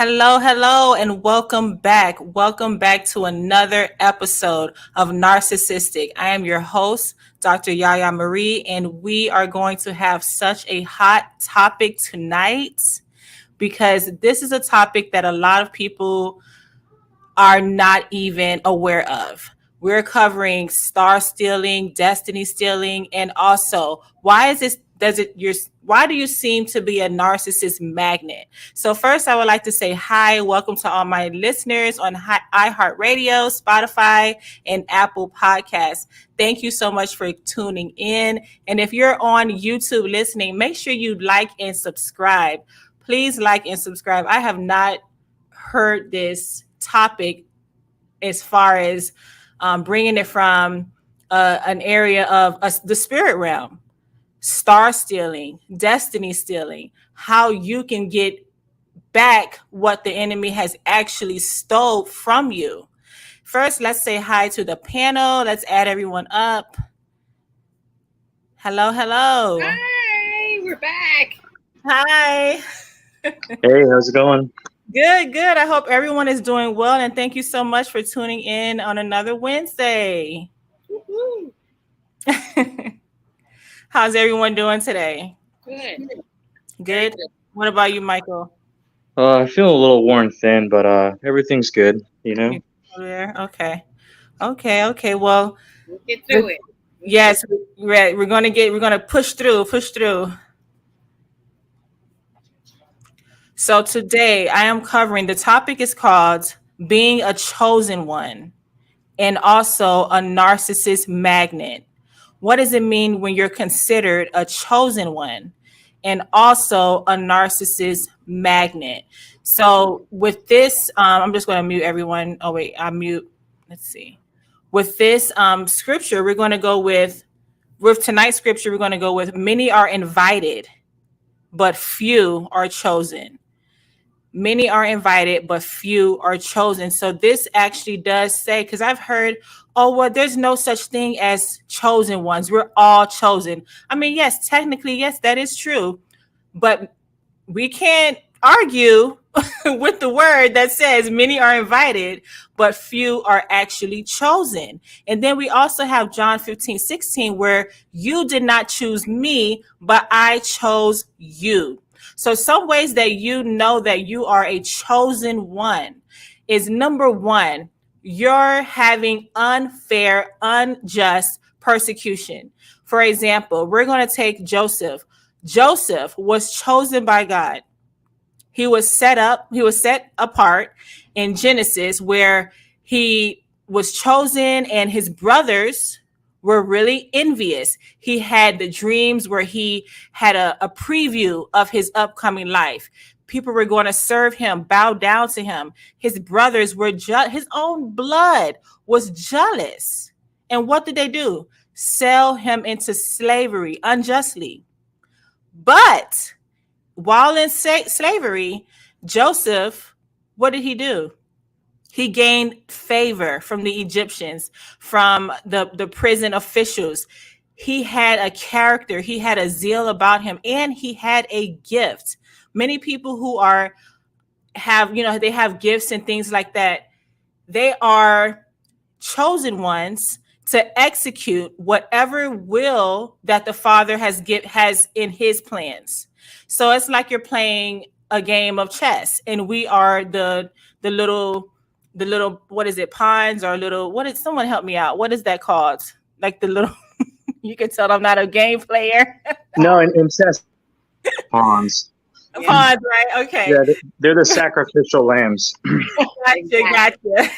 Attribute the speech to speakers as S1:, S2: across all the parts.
S1: Hello, hello, and welcome back. Welcome back to another episode of Narcissistic. I am your host, Dr. Yaya Marie, and we are going to have such a hot topic tonight because this is a topic that a lot of people are not even aware of. We're covering star stealing, destiny stealing, and also why is this does it your why do you seem to be a narcissist magnet? So first I would like to say hi, welcome to all my listeners on iHeartRadio, Spotify, and Apple Podcasts. Thank you so much for tuning in. And if you're on YouTube listening, make sure you like and subscribe. Please like and subscribe. I have not heard this topic as far as bringing it from an area of the spirit realm, star stealing, destiny stealing, how you can get back what the enemy has actually stole from you. First, let's say hi to the panel. Let's add everyone up. Hello, hello.
S2: Hi, we're back.
S1: Hi.
S3: Hey, how's it going?
S1: Good, good. I hope everyone is doing well, and thank you so much for tuning in on another Wednesday. How's everyone doing today?
S2: Good.
S1: Good. What about you, Michael?
S3: I feel a little worn thin, but everything's good, you know?
S1: There. Okay. Okay. Well,
S2: We'll get through it.
S1: yes, we're gonna push through. So today I am covering, the topic is called being a chosen one and also a narcissist magnet. What does it mean when you're considered a chosen one and also a narcissist magnet? So with this, I'm just going to mute everyone. Oh wait, I mute. Let's see. With this scripture, we're going to go with tonight's scripture. We're going to go with many are invited, but few are chosen. Many are invited, but few are chosen. So this actually does say, because I've heard, oh, well, there's no such thing as chosen ones. We're all chosen. I mean, yes, technically, yes, that is true. But we can't argue with the word that says many are invited, but few are actually chosen. And then we also have John 15:16, where you did not choose me, but I chose you. So some ways that you know that you are a chosen one is, number one, you're having unfair, unjust persecution. For example, we're going to take Joseph. Joseph was chosen by God. He was set apart in Genesis, where he was chosen and his brothers were really envious. He had the dreams where he had a preview of his upcoming life. People were going to serve him, bow down to him. His brothers were his own blood was jealous. And what did they do? Sell him into slavery unjustly. But while in slavery, Joseph, what did he do? He gained favor from the Egyptians, from the prison officials. He had a character, he had a zeal about him, and he had a gift. Many people who they have gifts and things like that. They are chosen ones to execute whatever will that the Father has in his plans. So it's like you're playing a game of chess, and we are the little, what is it, pawns, or little, what is, someone help me out, what is that called? Like the little you can tell I'm not a game player.
S3: No, in chess, pawns.
S1: Pawns, right? Okay.
S3: Yeah, they're the sacrificial lambs.
S1: Gotcha.
S2: Exactly.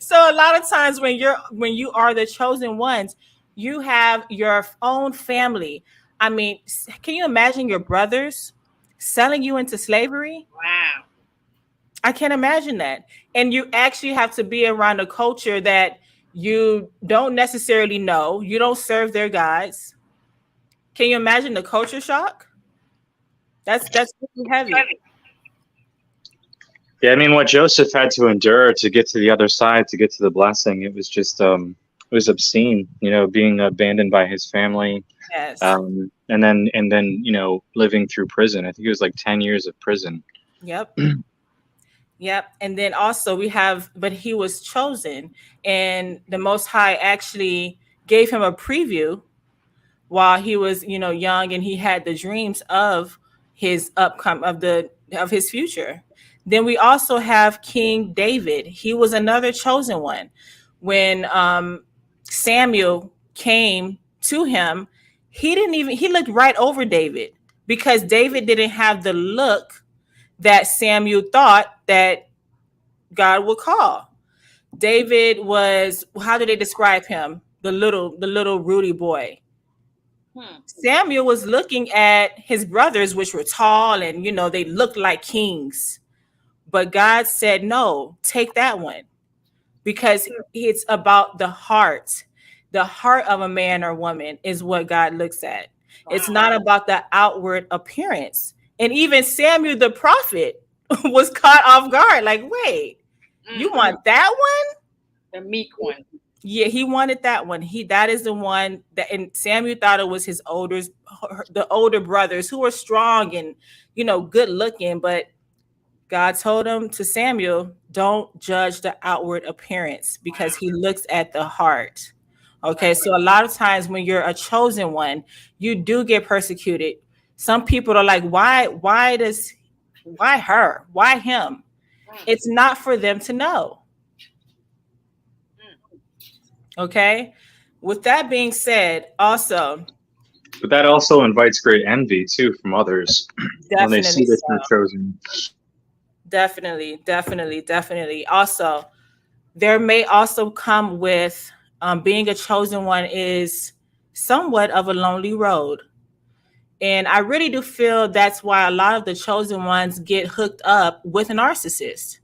S1: So a lot of times when you are the chosen ones, you have your own family. I mean, can you imagine your brothers selling you into slavery?
S2: Wow.
S1: I can't imagine that. And you actually have to be around a culture that you don't necessarily know. You don't serve their gods. Can you imagine the culture shock? That's really heavy.
S3: Yeah, I mean, what Joseph had to endure to get to the other side, to get to the blessing, it was just, it was obscene, being abandoned by his family.
S1: Yes.
S3: And then, living through prison. I think it was like 10 years of prison.
S1: Yep. Yep. And then also we have, but he was chosen, and the Most High actually gave him a preview while he was, young, and he had the dreams of his upcome of his future. Then we also have King David. He was another chosen one. When Samuel came to him, he looked right over David, because David didn't have the look that Samuel thought that God would call. David was, how do they describe him? The little Rudy boy.
S2: Hmm.
S1: Samuel was looking at his brothers, which were tall and, they looked like kings. But God said, no, take that one, because it's about the heart. The heart of a man or woman is what God looks at. It's
S2: Wow.
S1: not about the outward appearance. And even Samuel the prophet was caught off guard. Like, wait, you
S2: Mm.
S1: want that one?
S2: The meek one.
S1: Yeah, he wanted that one. That is the one that, and Samuel thought it was the older brothers who were strong and, good looking. But God told him to Samuel, don't judge the outward appearance, because
S2: Wow.
S1: he looks at the heart. Okay,
S2: Right.
S1: so a lot of times when you're a chosen one, you do get persecuted. Some people are like, why her? Why him?
S2: Mm.
S1: It's not for them to know.
S2: Mm.
S1: Okay. With that being said, also,
S3: But that also invites great envy too from others when they
S1: definitely
S3: see that you're
S1: so.
S3: chosen.
S1: Definitely, definitely, definitely. Also, there may also come with, being a chosen one is somewhat of a lonely road. And I really do feel that's why a lot of the chosen ones get hooked up with a narcissist,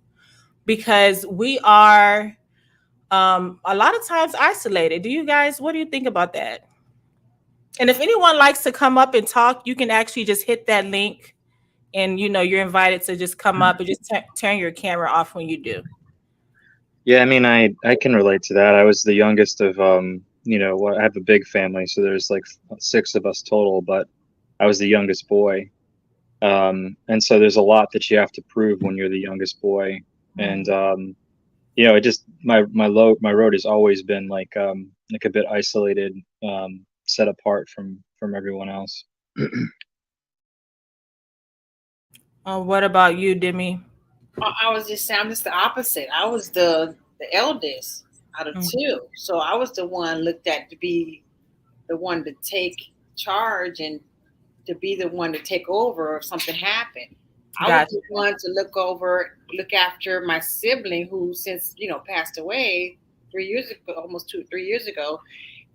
S1: because we are, a lot of times isolated. What do you think about that? And if anyone likes to come up and talk, you can actually just hit that link, and you're invited to just come up and just turn your camera off when you do.
S3: Yeah, I mean, I can relate to that. I was the youngest of I have a big family, so there's like six of us total, but I was the youngest boy. And so there's a lot that you have to prove when you're the youngest boy. And it just my road has always been like a bit isolated, set apart from everyone else.
S1: What about you, Demi?
S2: I was just saying, I'm just the opposite. I was the eldest out of
S1: Mm,
S2: two, so I was the one looked at to be the one to take charge and to be the one to take over if something happened. I was
S1: gotcha.
S2: the one to look after my sibling who since passed away 3 years ago, almost 3 years ago,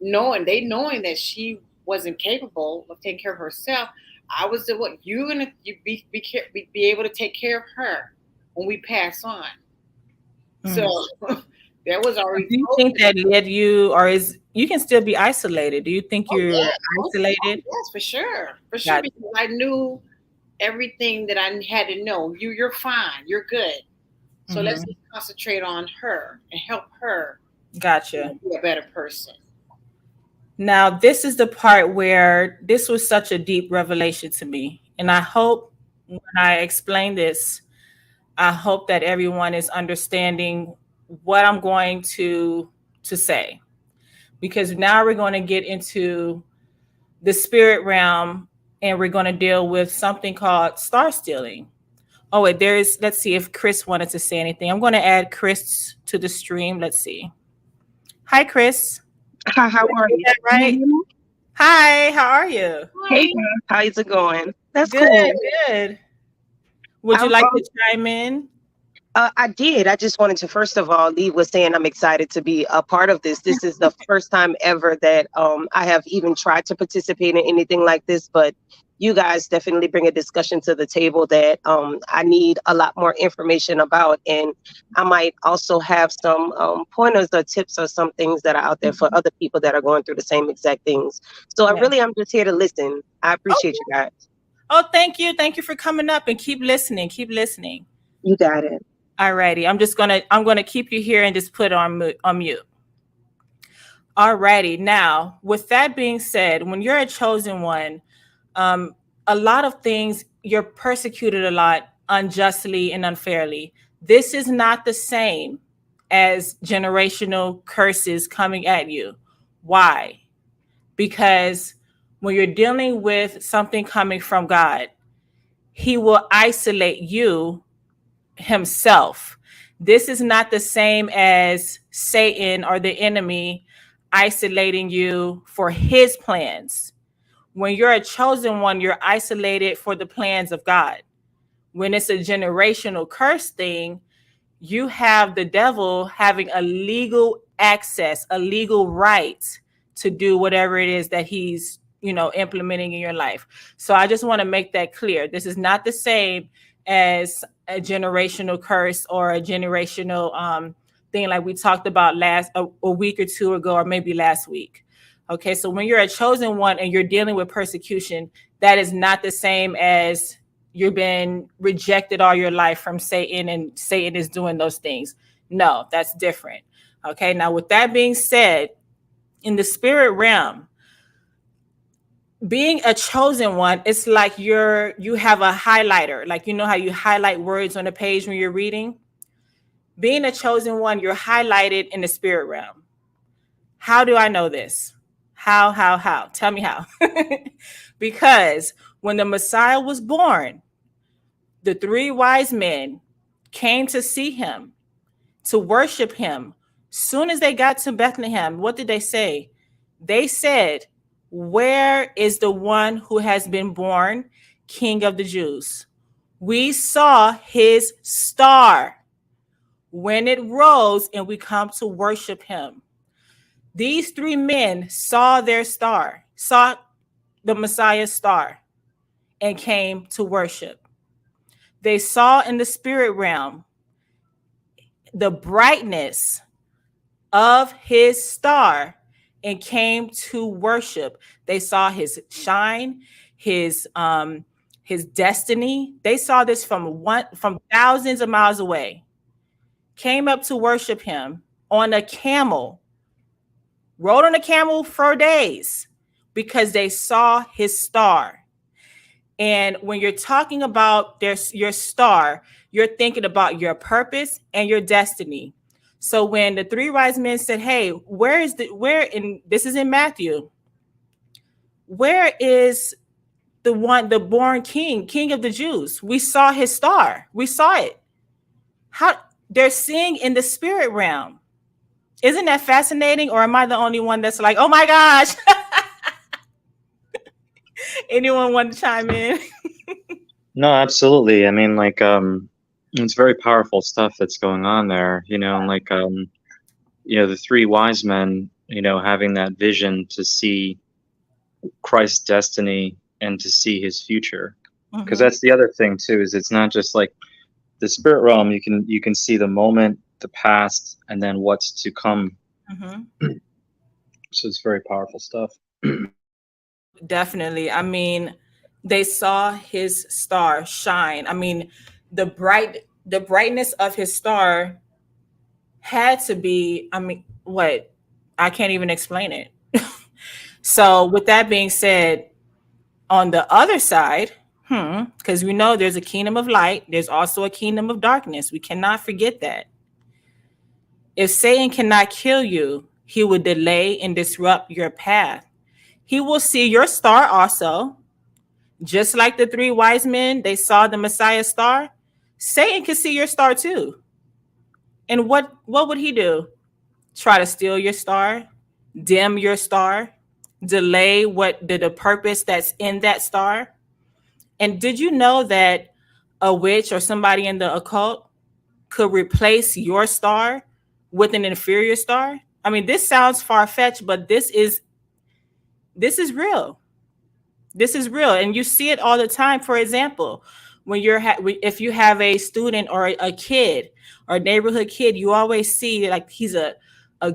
S2: knowing that she wasn't capable of taking care of herself. I was the one you be able to take care of her when we pass on. So
S1: Mm.
S2: that was already
S1: Do you think
S2: spoken.
S1: that led you, or is you can still be isolated? Do you think
S2: Oh
S1: you're
S2: yeah,
S1: isolated?
S2: yes, for sure,
S1: Gotcha.
S2: because I knew everything that I had to know. You're fine, you're good. So let's
S1: Hmm.
S2: just concentrate on her and help her
S1: Gotcha.
S2: be a better person.
S1: Now, this is the part where this was such a deep revelation to me. And I hope when I explain this, I hope that everyone is understanding what I'm going to say. Because now we're going to get into the spirit realm, and we're going to deal with something called star stealing. Oh, wait, let's see if Chris wanted to say anything. I'm going to add Chris to the stream. Let's see. Hi, Chris.
S4: Hi, how are
S1: Is
S4: you?
S1: that
S4: Can you
S1: right?
S4: hear me?
S1: Hi, how are you?
S4: Hey,
S2: Hi.
S4: girl. How's it going? That's
S1: Good,
S4: cool.
S1: good. Would you
S4: I'm,
S1: like
S4: um,
S1: to chime in?
S4: I did. I just wanted to first of all leave with saying I'm excited to be a part of this. This is the first time ever that I have even tried to participate in anything like this, but you guys definitely bring a discussion to the table that I need a lot more information about, and I might also have some pointers or tips or some things that are out there for other people that are going through the same exact things. So I
S1: Yeah.
S4: really am just here to listen. I
S1: Oh,
S4: appreciate you guys.
S1: oh, thank you. Thank you for coming up, and keep listening. Keep listening.
S4: You got it.
S1: Alrighty. I'm gonna keep you here and just put on mute. Alrighty. Now, with that being said, when you're a chosen one, um, a lot of things you're persecuted a lot unjustly and unfairly. This is not the same as generational curses coming at you. Why? Because when you're dealing with something coming from God, he will isolate you himself. This is not the same as Satan or the enemy isolating you for his plans. When you're a chosen one, you're isolated for the plans of God. When it's a generational curse thing, you have the devil having a legal access, a legal right to do whatever it is that he's, implementing in your life. So I just want to make that clear. This is not the same as a generational curse or a generational thing like we talked about a week or two ago, or maybe last week. Okay, so when you're a chosen one and you're dealing with persecution, that is not the same as you've been rejected all your life from Satan and Satan is doing those things. No, that's different. Okay, now with that being said, in the spirit realm, being a chosen one, it's like you have a highlighter. Like, you know how you highlight words on a page when you're reading? Being a chosen one, you're highlighted in the spirit realm. How do I know this? How? Tell me how. Because when the Messiah was born, the three wise men came to see him, to worship him. Soon as they got to Bethlehem, what did they say? They said, "Where is the one who has been born, King of the Jews? We saw his star when it rose, and we come to worship him." These three men saw their star, saw the Messiah's star, and came to worship. They saw in the spirit realm the brightness of his star and came to worship. They saw his shine, his destiny. They saw this from thousands of miles away. Came up to worship him on a camel. Rode on a camel for days because they saw his star. And when you're talking about your star, you're thinking about your purpose and your destiny. So when the three wise men said, "Hey, this is in Matthew, where is the born king of the Jews? We saw his star. We saw it." How they're seeing in the spirit realm. Isn't that fascinating? Or am I the only one that's like, "Oh my gosh"? Anyone want to chime in?
S3: No, absolutely. I mean, like, it's very powerful stuff that's going on there, and like, the three wise men, having that vision to see Christ's destiny and to see his future. Because that's the other thing too, is it's not just like the spirit realm. You can see the moment, the past, and then what's to come. So it's very powerful stuff.
S1: Definitely. I mean, they saw his star shine. I mean, the brightness of his star had to be, I mean, what? I can't even explain it. So with that being said, on the other side, because we know there's a kingdom of light, there's also a kingdom of darkness. We cannot forget that. If Satan cannot kill you, he will delay and disrupt your path. He will see your star also. Just like the three wise men, they saw the Messiah star. Satan can see your star too. And what would he do? Try to steal your star, dim your star, delay the purpose that's in that star. And did you know that a witch or somebody in the occult could replace your star with an inferior star? I mean, this sounds far-fetched, but this is real. This is real, and you see it all the time. For example, when if you have a student or a kid or a neighborhood kid, you always see like he's a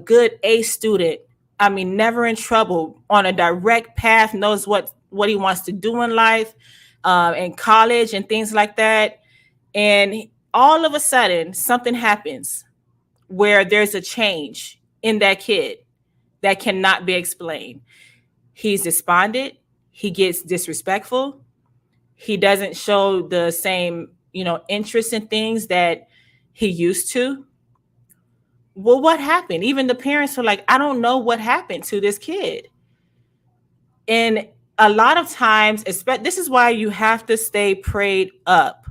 S1: good A student. I mean, never in trouble, on a direct path, knows what he wants to do in life, in college and things like that. And all of a sudden, something happens where there's a change in that kid that cannot be explained. He's despondent. He gets disrespectful. He doesn't show the same interest in things that he used to. Well, what happened? Even the parents were like, I don't know what happened to this kid. And a lot of times, this is why you have to stay prayed up,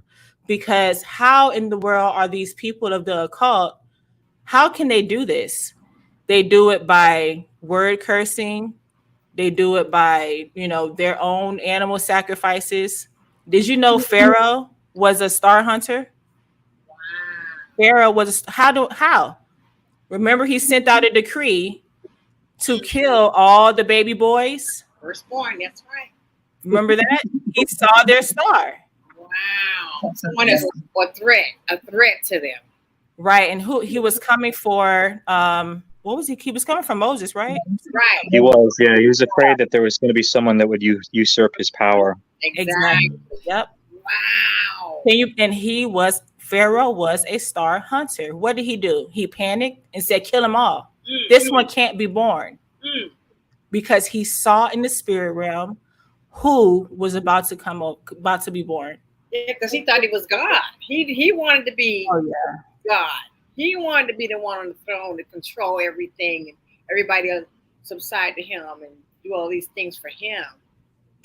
S1: because how in the world are these people of the occult? How can they do this? They do it by word cursing. They do it by, their own animal sacrifices. Did you know Pharaoh was a star hunter?
S2: Wow.
S1: Pharaoh was how? Remember, he sent out a decree to kill all the baby boys.
S2: Firstborn, that's right.
S1: Remember that? He saw their star.
S2: Wow. Someone is a threat to them.
S1: Right. And who he was coming for, what was he? He was coming for Moses, right?
S2: Right.
S3: He was, yeah. He was afraid that there was going to be someone that would usurp his power.
S2: Exactly.
S1: Yep.
S2: Wow.
S1: Pharaoh was a star hunter. What did he do? He panicked and said, kill them all. This one can't be born. Because he saw in the spirit realm who was about to be born.
S2: Yeah, because he thought he was God. He wanted to be God. He wanted to be the one on the throne to control everything, and everybody else subside to him and do all these things for him.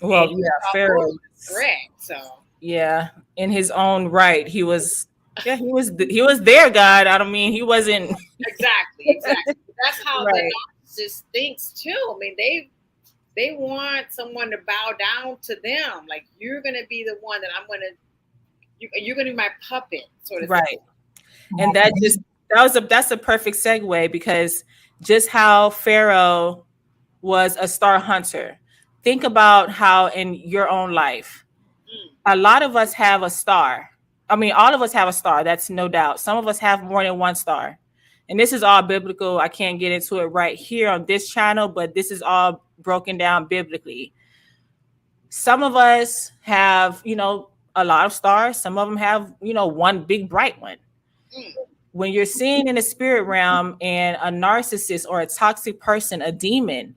S1: Well, Pharaoh
S2: correct. So
S1: yeah, in his own right, he was their God. I don't mean he wasn't
S2: exactly. That's how the narcissist thinks too. I mean, they want someone to bow down to them. Like, you're gonna be the one that you're gonna be my puppet, sort of
S1: right.
S2: thing.
S1: And that's a perfect segue, because just how Pharaoh was a star hunter. Think about how in your own life, a lot of us have a star. I mean, all of us have a star. That's no doubt. Some of us have more than one star. And this is all biblical. I can't get into it right here on this channel, but this is all broken down biblically. Some of us have, a lot of stars. Some of them have, one big bright one. When you're seeing in the spirit realm and a narcissist or a toxic person, a demon,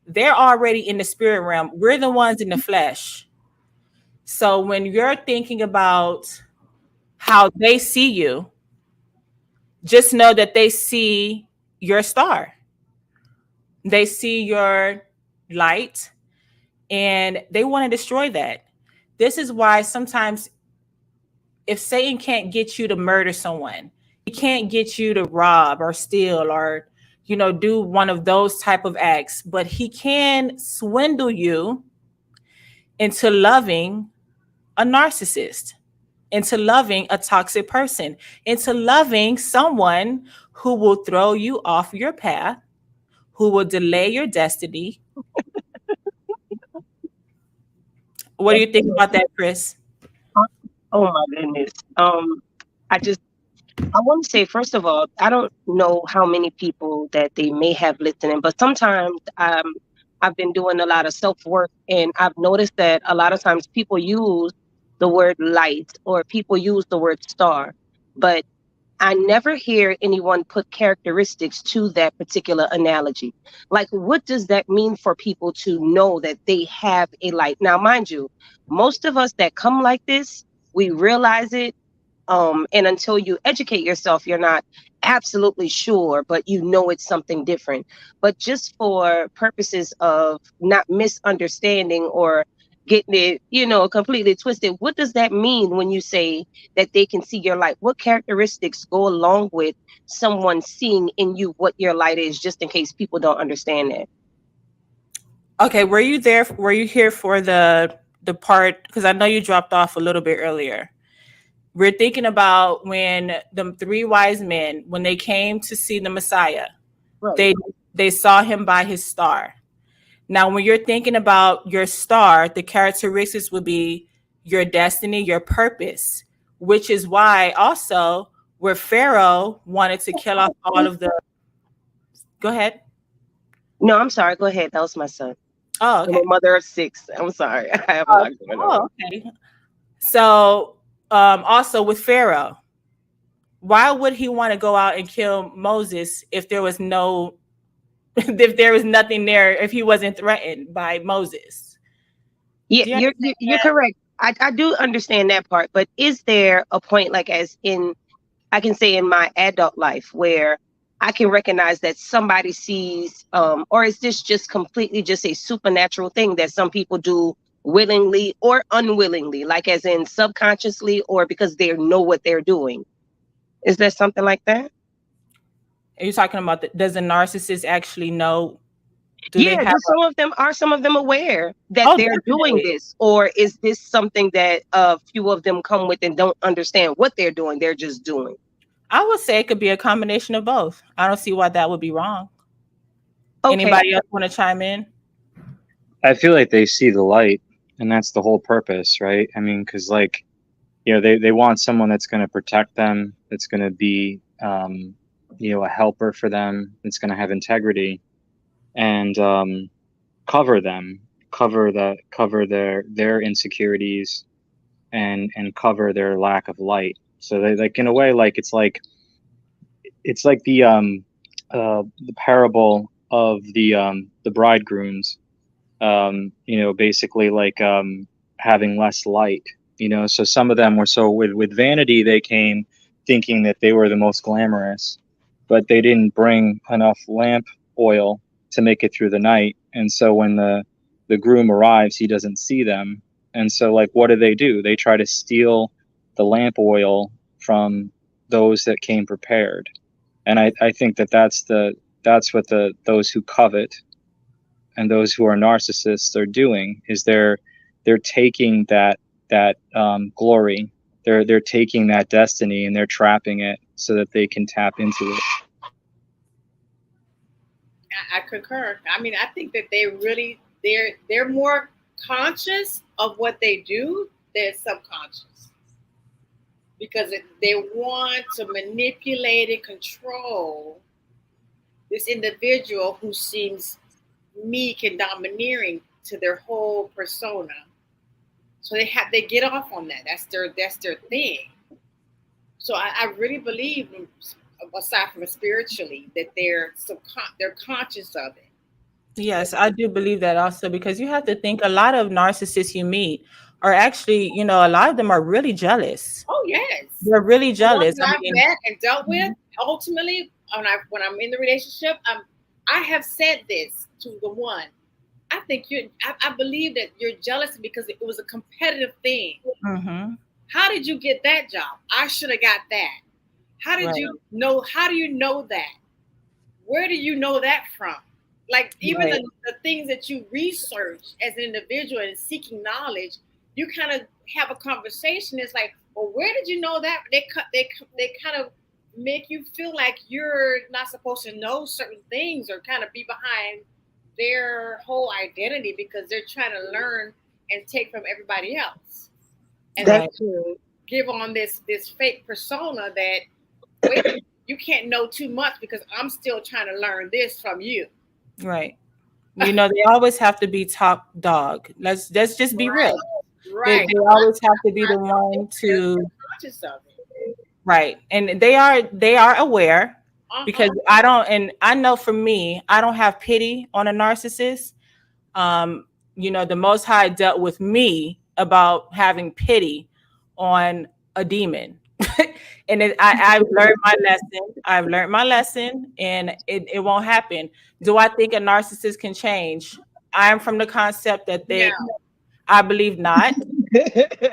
S1: they're already in the spirit realm. We're the ones in the flesh. So when you're thinking about how they see you, just know that they see your star. They see your light, and they want to destroy that. This is why sometimes if Satan can't get you to murder someone, he can't get you to rob or steal or, do one of those type of acts, but he can swindle you into loving a narcissist, into loving a toxic person, into loving someone who will throw you off your path, who will delay your destiny. What do you think about that, Chris?
S4: Oh my goodness. I want to say, first of all, I don't know how many people that they may have listening, but sometimes I've been doing a lot of self-work, and I've noticed that a lot of times people use the word light or people use the word star, but I never hear anyone put characteristics to that particular analogy. Like, what does that mean for people to know that they have a light? Now, mind you, most of us that come like this, we realize it. And until you educate yourself, you're not absolutely sure, but you know it's something different. But just for purposes of not misunderstanding or getting it, completely twisted, what does that mean when you say that they can see your light? What characteristics go along with someone seeing in you what your light is, just in case people don't understand that?
S1: Okay, were you here for the part, because I know you dropped off a little bit earlier. We're thinking about when the three wise men, when they came to see the Messiah, right, they saw him by his star. Now, when you're thinking about your star, the characteristics would be your destiny, your purpose, which is why also where Pharaoh wanted to kill off all of the... Go ahead.
S4: No, I'm sorry. Go ahead. That was my son.
S1: Oh, okay.
S4: I'm a mother of 6. I'm sorry. I have a lot going on.
S1: Okay. So also with Pharaoh, why would he want to go out and kill Moses if there was nothing there, if he wasn't threatened by Moses?
S4: Yeah, you're correct. I do understand that part, but is there a point, like as in, I can say in my adult life, where I can recognize that somebody sees, or is this just completely just a supernatural thing that some people do willingly or unwillingly, like as in subconsciously or because they know what they're doing? Is there something like that?
S1: Are you talking about does the narcissist actually know? Do they
S4: Yeah,
S1: have
S4: do some of them aware that
S1: oh,
S4: they're doing
S1: definitely.
S4: this, or is this something that a few of them come with and don't understand what they're doing? They're just doing.
S1: I would say it could be a combination of both. I don't see why that would be wrong.
S4: Okay,
S1: Anybody else want to chime in?
S3: I feel like they see the light, and that's the whole purpose, right? I mean, because like, they want someone that's going to protect them, that's going to be, a helper for them, that's going to have integrity, and cover them, cover their insecurities, and cover their lack of light. So they, like, in a way, like it's like the parable of the bridegrooms, basically like having less light. So some of them were so with vanity, they came thinking that they were the most glamorous, but they didn't bring enough lamp oil to make it through the night. And so when the groom arrives, he doesn't see them. And so, like, what do? They try to steal the lamp oil from those that came prepared. And I think that's what those who covet and those who are narcissists are doing, is they're taking that glory, they're taking that destiny, and they're trapping it so that they can tap into it.
S2: I concur. I mean, I think that they're more conscious of what they do than subconscious, because they want to manipulate and control this individual who seems meek and domineering to their whole persona. So they get off on that. That's their thing. So I really believe, aside from spiritually, that they're conscious of it.
S1: Yes, I do believe that also, because you have to think a lot of narcissists you meet are actually, a lot of them are really jealous.
S2: Oh yes,
S1: They're really
S2: the ones
S1: jealous.
S2: that
S1: I
S2: I've
S1: mean,
S2: met and dealt with, ultimately, when I'm in the relationship, I have said this to the one. I think I believe that you're jealous because it was a competitive thing.
S1: mhm,
S2: How did you get that job? I should have got that. How did
S1: right,
S2: you know? How do you know that? Where do you know that from? Like, even
S1: right,
S2: the things that you research as an individual and seeking knowledge, you kind of have a conversation. It's like, well, where did you know that? They kind of make you feel like you're not supposed to know certain things, or kind of be behind their whole identity, because they're trying to learn and take from everybody else, and then
S1: right,
S4: that's true.
S2: give on this fake persona that, wait, you can't know too much because I'm still trying to learn this from you.
S1: right. They always have to be top dog. Let's just be real.
S2: Right,
S1: They
S2: right.
S1: they always have to be the one
S2: They're
S1: to
S2: conscious of it.
S1: right, and they are aware,
S2: Uh
S1: because
S2: huh.
S1: I know for me, I don't have pity on a narcissist. um, the Most High dealt with me about having pity on a demon. And I've learned my lesson. I've learned my lesson, and it won't happen. Do I think a narcissist can change? I'm from the concept that
S2: No,
S1: I believe not.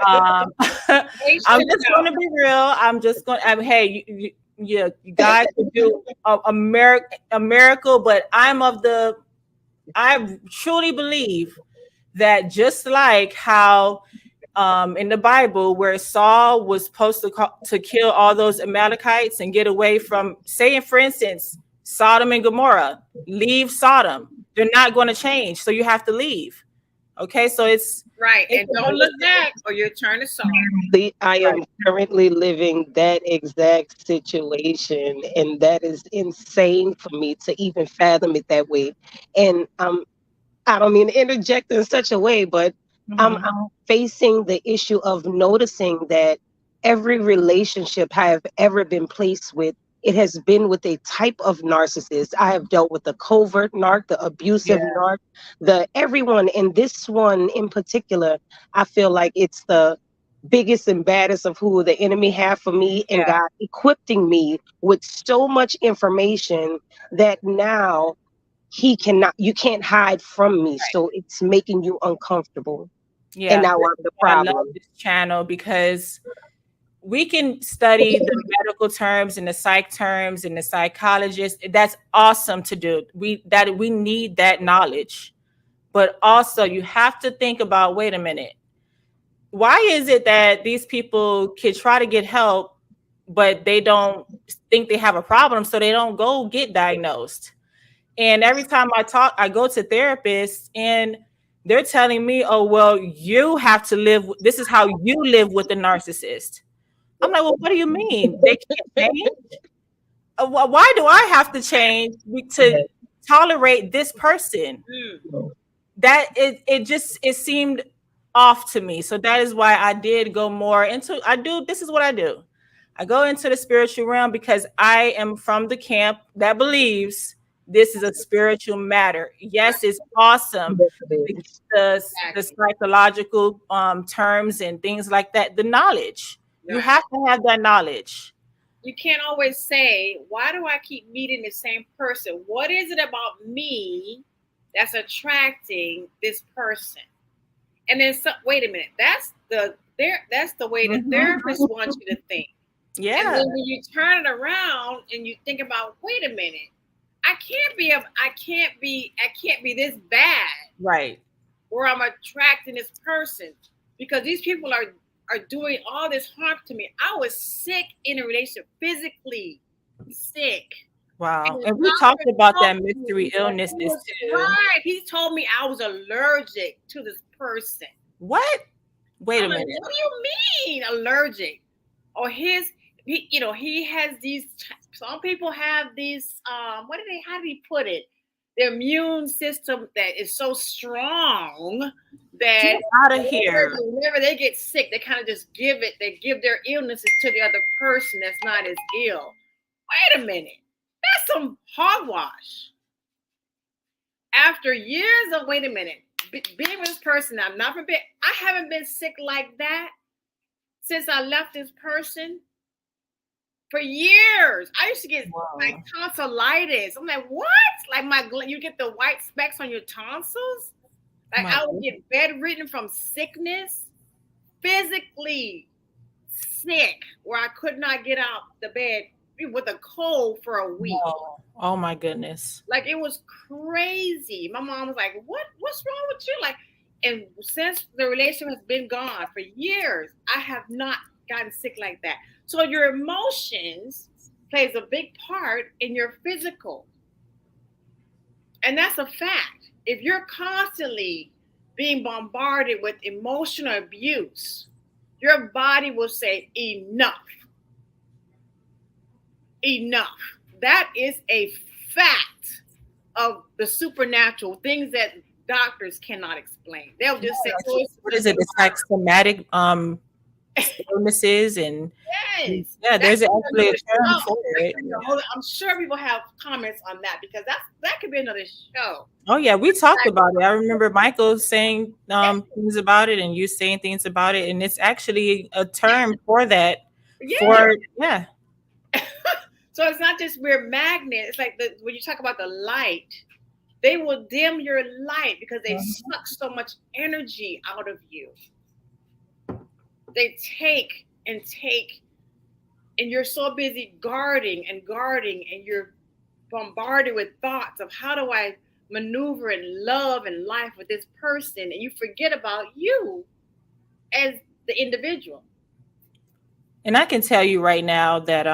S1: Um,
S2: they
S1: I'm
S2: should
S1: just going to
S2: know.
S1: be real. I'm just going. Hey, you guys could do a miracle, but I truly believe that, just like how in the Bible, where Saul was supposed to kill all those Amalekites and get away from, saying, for instance, Sodom and Gomorrah, leave Sodom. They're not going to change, so you have to leave. Okay, so
S2: Right,
S1: it's
S2: and don't look back or you'll turn to salt.
S4: I
S1: right.
S4: am currently living that exact situation, and that is insane for me to even fathom it that way. And I don't mean to interject in such a way, but
S1: Mhm.
S4: I'm facing the issue of noticing that every relationship I have ever been placed with it has been with a type of narcissist. I have dealt with the covert narc, the
S1: Yeah.
S4: abusive narc, the everyone. And this one in particular, I feel like it's the biggest and baddest of who the enemy have for me, and
S1: Yeah.
S4: God equipping me with so much information that now he cannot, you can't hide from me. So it's making you uncomfortable. And
S1: Yeah.
S4: now
S1: This
S4: I'm
S1: is
S4: the
S1: why I love
S4: problem.
S1: this channel because we can study the medical terms and the psych terms and the psychologist. That's awesome to do. We need that knowledge. But also you have to think about, wait a minute, why is it that these people can try to get help, but they don't think they have a problem, so they don't go get diagnosed? And every time I go to therapists and they're telling me, oh, well, you have to live, this is how you live with the narcissist. I'm like, well, what do you mean? They can't change? Why do I have to change to tolerate this person?
S2: Mm.
S1: That it just it seemed off to me. So that is why I did go more into this is what I do. I go into the spiritual realm because I am from the camp that believes this is a spiritual matter. Yes, it's awesome. The
S2: Exactly.
S1: psychological terms and things like that, the knowledge. You
S2: Right.
S1: have to have that knowledge.
S2: You can't always say, why do I keep meeting the same person? What is it about me that's attracting this person? And then wait a minute, that's the way the
S1: Mhm.
S2: therapist wants you to think. And
S1: Yeah,
S2: then when you turn it around and you think about, wait a minute, I can't be this bad
S1: right.
S2: where I'm attracting this person because these people are doing all this harm to me. I was sick in a relationship, physically sick. And
S1: Wow.
S2: the
S1: And we talked
S2: doctor
S1: about
S2: told
S1: that
S2: me
S1: mystery
S2: that it
S1: illnesses
S2: was
S1: too.
S2: right. He told me I was allergic to this person.
S1: What? Wait a
S2: I'm like,
S1: minute.
S2: what do you mean allergic? Or he has these. Some people have these. What do they? How do he put it? Their immune system that is so strong
S1: Get
S2: that
S1: out of here.
S2: whenever they get sick, they kind of just give it. They give their illnesses to the other person that's not as ill. Wait a minute, that's some hogwash. After years of wait a minute, being with this person, I'm not forbid. I haven't been sick like that since I left this person for years. I used to get like
S1: Wow.
S2: tonsillitis. I'm like, what? Like you get the white specks on your tonsils. Like
S1: My
S2: I would
S1: goodness.
S2: get bedridden from sickness, physically sick, where I could not get out the bed with a cold for a week.
S1: No. Oh my goodness.
S2: Like it was crazy. My mom was like, What's wrong with you?" Like, and since the relationship has been gone for years, I have not gotten sick like that. So your emotions plays a big part in your physical. And that's a fact. If you're constantly being bombarded with emotional abuse, your body will say enough. Enough. That is a fact of the supernatural things that doctors cannot explain. They'll just say, "Oh, it's
S1: What is
S2: just a
S1: it? It's like somatic illnesses and
S2: yes."
S1: yeah,
S2: That
S1: there's
S2: could be
S1: actually a
S2: another
S1: term
S2: show.
S1: for it. Yeah.
S2: I'm sure people have comments on that because that could be another show.
S1: Oh yeah, we talked about it. I remember Michael saying things about it and you saying things about it, and it's actually a term for that.
S2: Yeah.
S1: For yeah,
S2: So it's not just we're magnet. It's like when you talk about the light, they will dim your light because they suck so much energy out of you. They take and take, and you're so busy guarding, and you're bombarded with thoughts of how do I maneuver in love and life with this person, and you forget about you as the individual.
S1: and I can tell you right now that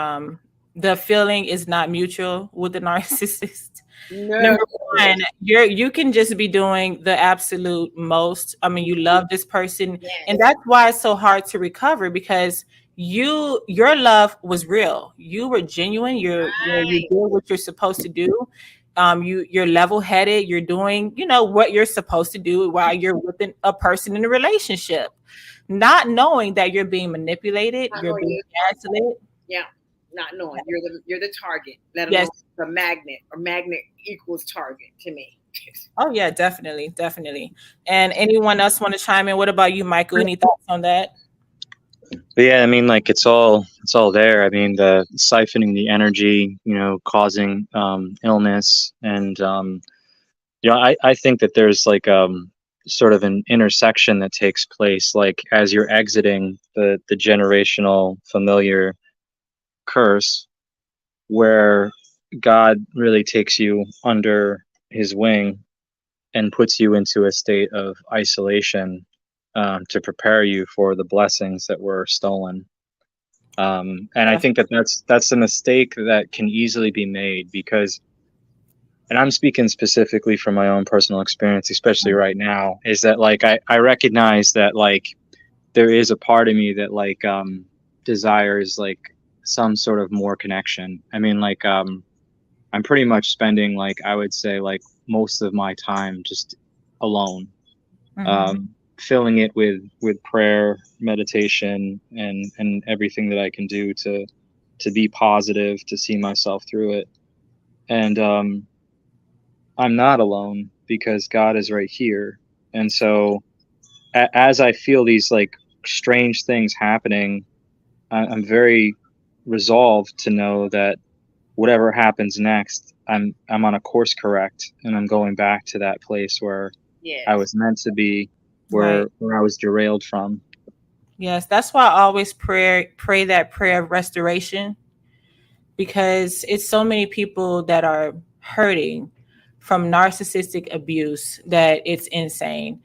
S1: the feeling is not mutual with the narcissist.
S2: No.
S1: Number one, you can just be doing the absolute most. I mean, you love this person, and
S2: Yes.
S1: that's why it's so hard to recover because your love was real. You were genuine. You
S2: Right.
S1: did what you're supposed to do. You're level headed. You're doing what you're supposed to do while you're with a person in a relationship, not knowing that you're being manipulated.
S2: I
S1: You're
S2: know
S1: being
S2: you.
S1: gaslit.
S2: Yeah. not knowing you're the target, let alone
S1: Yes.
S2: the magnet, or magnet equals target to me.
S1: Oh yeah, definitely, definitely. And anyone else want to chime in? What about you, Michael? Any thoughts on that?
S3: But yeah, I mean, like it's all there. I mean, the siphoning the energy, causing illness, and I think that there's like sort of an intersection that takes place, like as you're exiting the generational familiar curse, where God really takes you under His wing and puts you into a state of isolation, to prepare you for the blessings that were stolen. And I think that that's a mistake that can easily be made, because, and I'm speaking specifically from my own personal experience, especially right now, is that like I recognize that like there is a part of me that like desires like some sort of more connection. I mean, like I'm pretty much spending, like, I would say, like most of my time just alone,
S1: Mm-hmm.
S3: filling it with prayer, meditation, and everything that I can do to be positive, to see myself through it. And I'm not alone, because God is right here. And so as I feel these like strange things happening, I'm very resolved to know that whatever happens next, I'm on a course correct, and I'm going back to that place where I
S2: Yes.
S3: was meant to be,
S1: Right.
S3: where I was derailed from.
S1: Yes, that's why I always pray that prayer of restoration, because it's so many people that are hurting from narcissistic abuse that it's insane.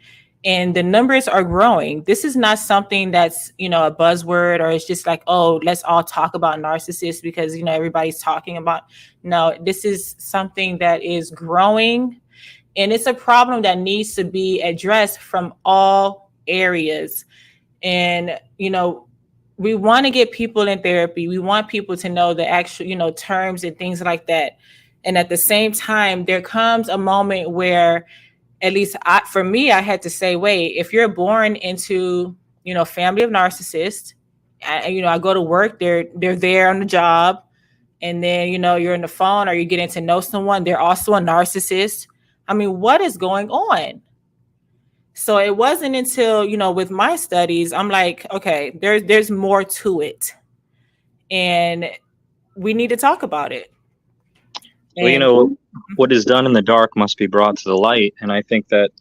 S1: And the numbers are growing. This is not something that's, a buzzword, or it's just like, oh, let's all talk about narcissists because, everybody's talking about. No, this is something that is growing, and it's a problem that needs to be addressed from all areas. And we want to get people in therapy. We want people to know the actual, terms and things like that. And at the same time, there comes a moment where, at least for me, I had to say, wait, if you're born into, family of narcissists, I go to work, they're there on the job, and then, you're on the phone or you're getting to know someone, they're also a narcissist. I mean, what is going on? So it wasn't until, with my studies, I'm like, okay, there's more to it. And we need to talk about it.
S3: Well,
S1: And
S3: what is done in the dark must be brought to the light. And I think that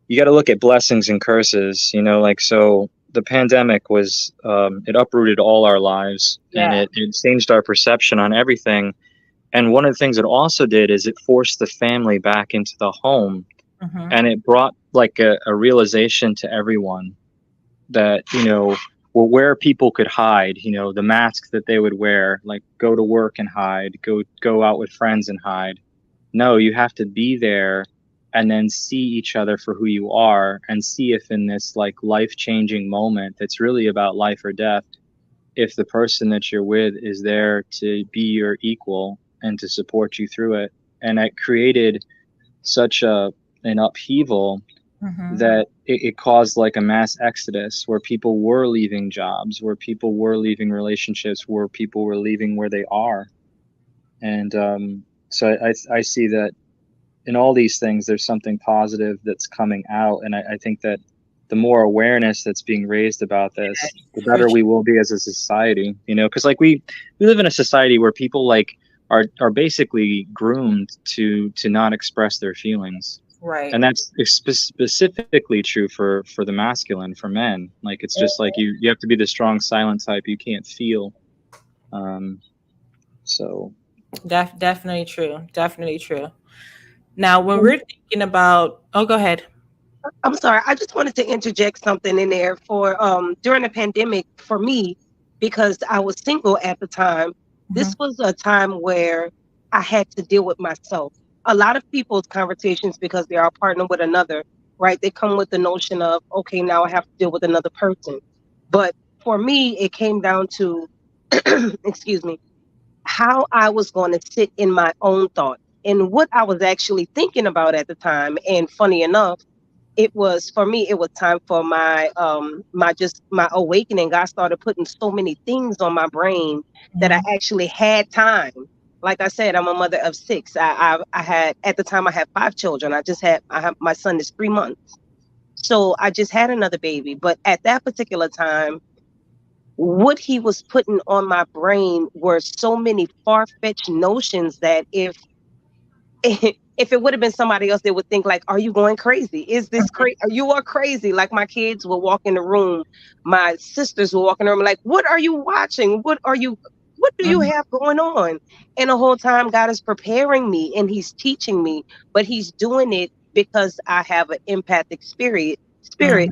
S3: you got to look at blessings and curses, like, so the pandemic was, it uprooted all our lives, and
S1: yeah.
S3: it changed our perception on everything. And one of the things it also did is it forced the family back into the home,
S1: Hmm.
S3: and it brought like a realization to everyone that, where people could hide, the masks that they would wear, like go to work and hide, go out with friends and hide. No, you have to be there and then see each other for who you are, and see if in this like life-changing moment that's really about life or death, if the person that you're with is there to be your equal and to support you through it. And it created such an upheaval
S1: Hmm.
S3: that it caused like a mass exodus, where people were leaving jobs, where people were leaving relationships, where people were leaving where they are. And so I see that in all these things, there's something positive that's coming out. And I think that the more awareness that's being raised about this, the
S1: For
S3: better we will be as a society, because like we live in a society where people like are basically groomed to not express their feelings.
S1: right.
S3: And that's specifically true for the masculine, for men. Like, it's just like you have to be the strong silent type. You can't feel. um so
S1: Definitely true. Definitely true. Now, when we're thinking about, oh, go ahead.
S4: I'm sorry. I just wanted to interject something in there for during the pandemic for me, because I was single at the time.
S1: Mhm.
S4: This was a time where I had to deal with myself. A lot of people's conversations, because they are partnered with another, right? They come with the notion of, okay, now I have to deal with another person. But for me, it came down to, excuse me, how I was going to sit in my own thoughts and what I was actually thinking about at the time. And funny enough, it was for me, it was time for my awakening. God started putting so many things on my brain that I
S1: Mhm.
S4: actually had time. Like I said, I'm a mother of six. I had, at the time, I had 5 children. I have, my son is 3 months, so I just had another baby. But at that particular time, what he was putting on my brain were so many far-fetched notions that if it would have been somebody else, they would think like, "Are you going crazy? Is this crazy? You are crazy." Like my kids will walk in the room, my sisters will walk in the room, like, "What are you watching? What do you
S1: Mhm.
S4: have going on?" And the whole time, God is preparing me and He's teaching me, but He's doing it because I have an empathic spirit.
S1: Mhm.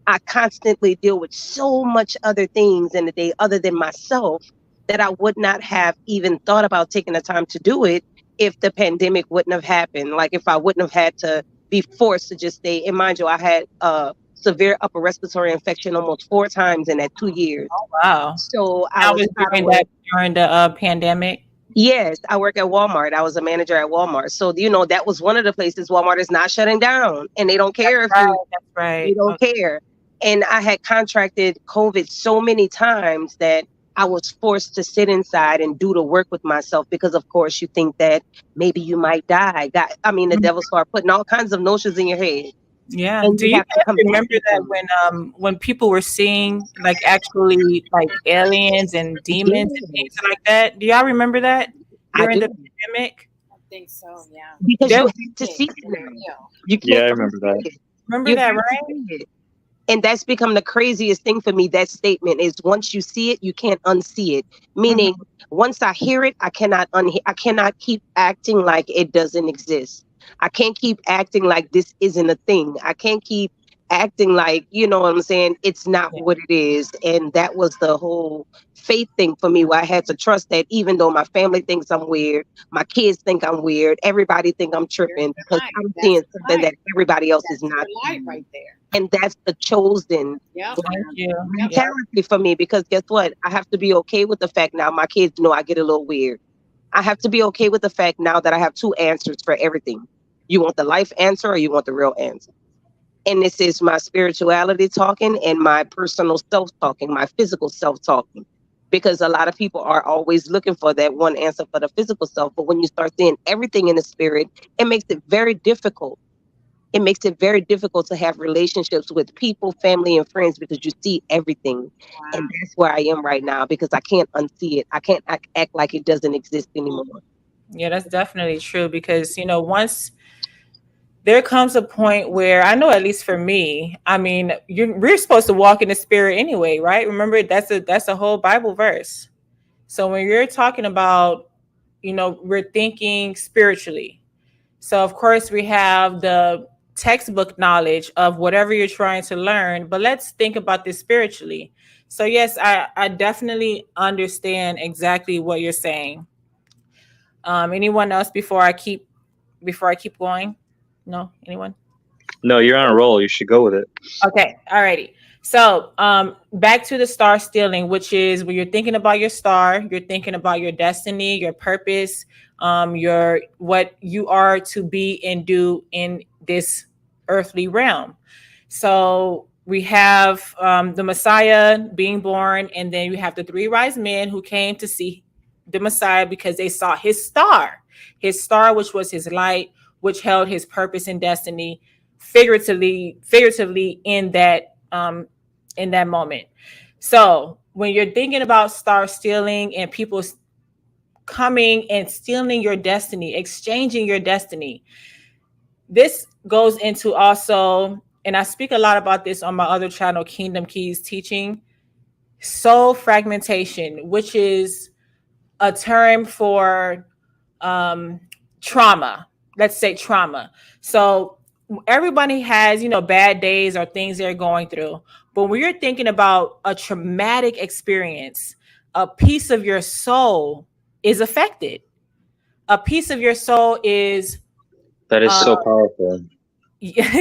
S4: I constantly deal with so much other things in the day other than myself that I would not have even thought about taking the time to do it if the pandemic wouldn't have happened. Like if I wouldn't have had to be forced to just stay. And mind you, I had a severe upper respiratory infection almost 4 times in that 2 years.
S1: Wow.
S4: So I
S1: That
S4: was
S1: was
S4: out of work.
S1: during the pandemic.
S4: Yes, I work at Walmart. I was a manager at Walmart. So, that was one of the places. Walmart is not shutting down and they don't care if
S1: Right.
S4: you
S1: That's
S4: they
S1: right.
S4: don't
S1: Okay.
S4: care. And I had contracted COVID so many times that I was forced to sit inside and do the work with myself because, of course, you think that maybe you might die. The
S1: Mhm.
S4: devil start putting all kinds of notions in your head,
S1: Yeah.
S4: and
S1: Do
S4: you
S1: you
S4: have to
S1: guys
S4: combat
S1: remember that
S4: them.
S1: when people were seeing like actually like aliens and demons and things
S4: Yes,
S1: like that? Do y'all remember that
S4: I
S1: during
S4: do,
S1: the pandemic?
S2: I think so. Yeah.
S4: because
S1: There,
S4: you have to
S2: Yeah,
S4: see it
S2: it's
S4: now.
S2: real.
S4: You
S3: Yeah,
S4: can't
S3: I remember
S4: unsee
S3: that.
S4: it.
S1: remember
S4: You
S1: that,
S4: have to
S1: right?
S4: see it. And that's become the craziest thing for me. That statement is, once you see it, you can't unsee it. Meaning,
S1: Mhm.
S4: once I hear it, I cannot keep acting like it doesn't exist. I can't keep acting like this isn't a thing. I can't keep acting like, you know what I'm saying, it's not
S1: Yeah.
S4: what it is. And that was the whole faith thing for me, where I had to trust that even though my family thinks I'm weird, my kids think I'm weird, everybody think I'm
S2: There's
S4: tripping
S2: the
S4: because
S2: light.
S4: I'm
S2: That's
S4: seeing
S2: the
S4: something
S2: light.
S4: that everybody else is
S2: That's
S4: not
S2: your light
S4: seeing.
S2: right there.
S4: And that's the chosen
S2: Yep.
S1: Thank you.
S2: Yep.
S1: Yeah.
S4: mentality for me, because guess what? I have to be okay with the fact now my kids know I get a little weird. I have to be okay with the fact now that I have two answers for everything. You want the life answer or you want the real answer? And this is my spirituality talking and my personal self talking, my physical self talking. Because a lot of people are always looking for that one answer for the physical self. But when you start seeing everything in the spirit, it makes it very difficult. It makes it very difficult to have relationships with people, family, and friends, because you see everything. And
S2: Wow.
S4: that's where I am right now, because I can't unsee it. I can't act like it doesn't exist anymore.
S1: Yeah, that's definitely true because once there comes a point where I know, at least for me, I mean, we're supposed to walk in the spirit anyway, right? Remember, that's a whole Bible verse. So when you're talking about, we're thinking spiritually. So of course we have the textbook knowledge of whatever you're trying to learn, but let's think about this spiritually. So yes, I definitely understand exactly what you're saying. Anyone else before I keep going? No, anyone?
S3: No, you're on a roll. You should go with it.
S1: Okay, alrighty. So back to the star stealing, which is when you're thinking about your star, you're thinking about your destiny, your purpose, your what you are to be and do in this earthly realm. So we have the Messiah being born, and then you have the three wise men who came to see the Messiah because they saw his star, which was his light, which held his purpose and destiny, figuratively in that moment. So when you're thinking about star stealing and people coming and stealing your destiny, exchanging your destiny, this goes into also, and I speak a lot about this on my other channel, Kingdom Keys Teaching, soul fragmentation, which is a term for um, trauma. Let's say trauma. So everybody has, bad days or things they're going through. But when you're thinking about a traumatic experience, a piece of your soul is affected. A piece of your soul is,
S3: That is
S1: uh,
S3: so powerful.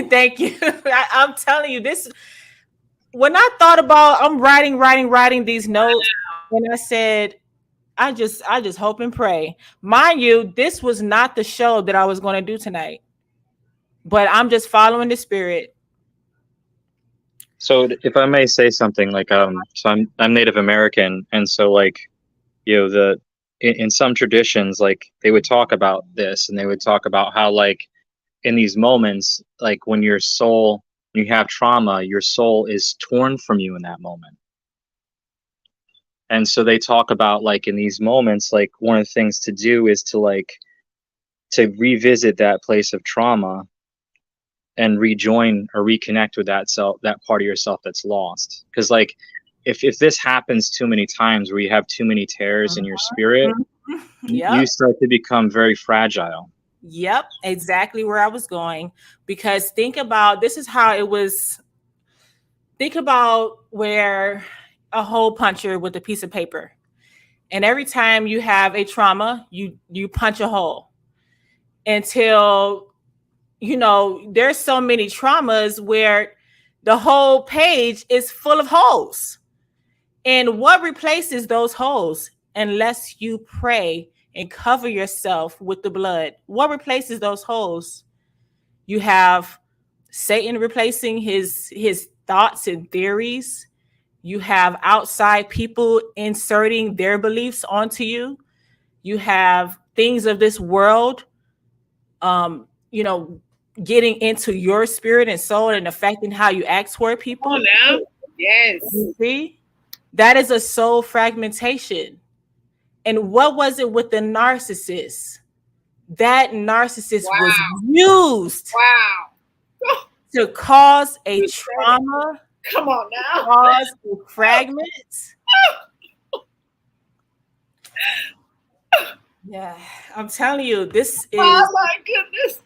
S1: thank you. I'm telling you this. When I thought about, I'm writing these notes, and I said, I just hope and pray. Mind you, this was not the show that I was going to do tonight, but I'm just following the spirit.
S3: So if I may say something, like so I'm Native American, and so like, the in some traditions, like they would talk about this, and they would talk about how, like, in these moments, like when you have trauma, your soul is torn from you in that moment. And so they talk about, like, in these moments, like one of the things to do is to revisit that place of trauma and rejoin or reconnect with that part of yourself that's lost. Because, like, if this happens too many times, where you have too many tears in your spirit,
S1: Yep.
S3: you start to become very fragile.
S1: Yep, exactly where I was going. Because think about, this is how it was. Think about where a hole puncher with a piece of paper. And every time you have a trauma, you punch a hole until, there's so many traumas where the whole page is full of holes. And what replaces those holes, unless you pray and cover yourself with the blood? What replaces those holes? You have Satan replacing his thoughts and theories. You have outside people inserting their beliefs onto you. You have things of this world, um, you know, getting into your spirit and soul and affecting how you act toward people.
S2: Oh, now, yes.
S1: You see, that is a soul fragmentation. And what was it with the narcissist? That narcissist
S2: Wow.
S1: was used
S2: Wow.
S1: to cause a
S2: You said it.
S1: trauma,
S2: Come on now.
S1: cause a fragment. Yeah, I'm telling you, this is.
S2: Oh my goodness.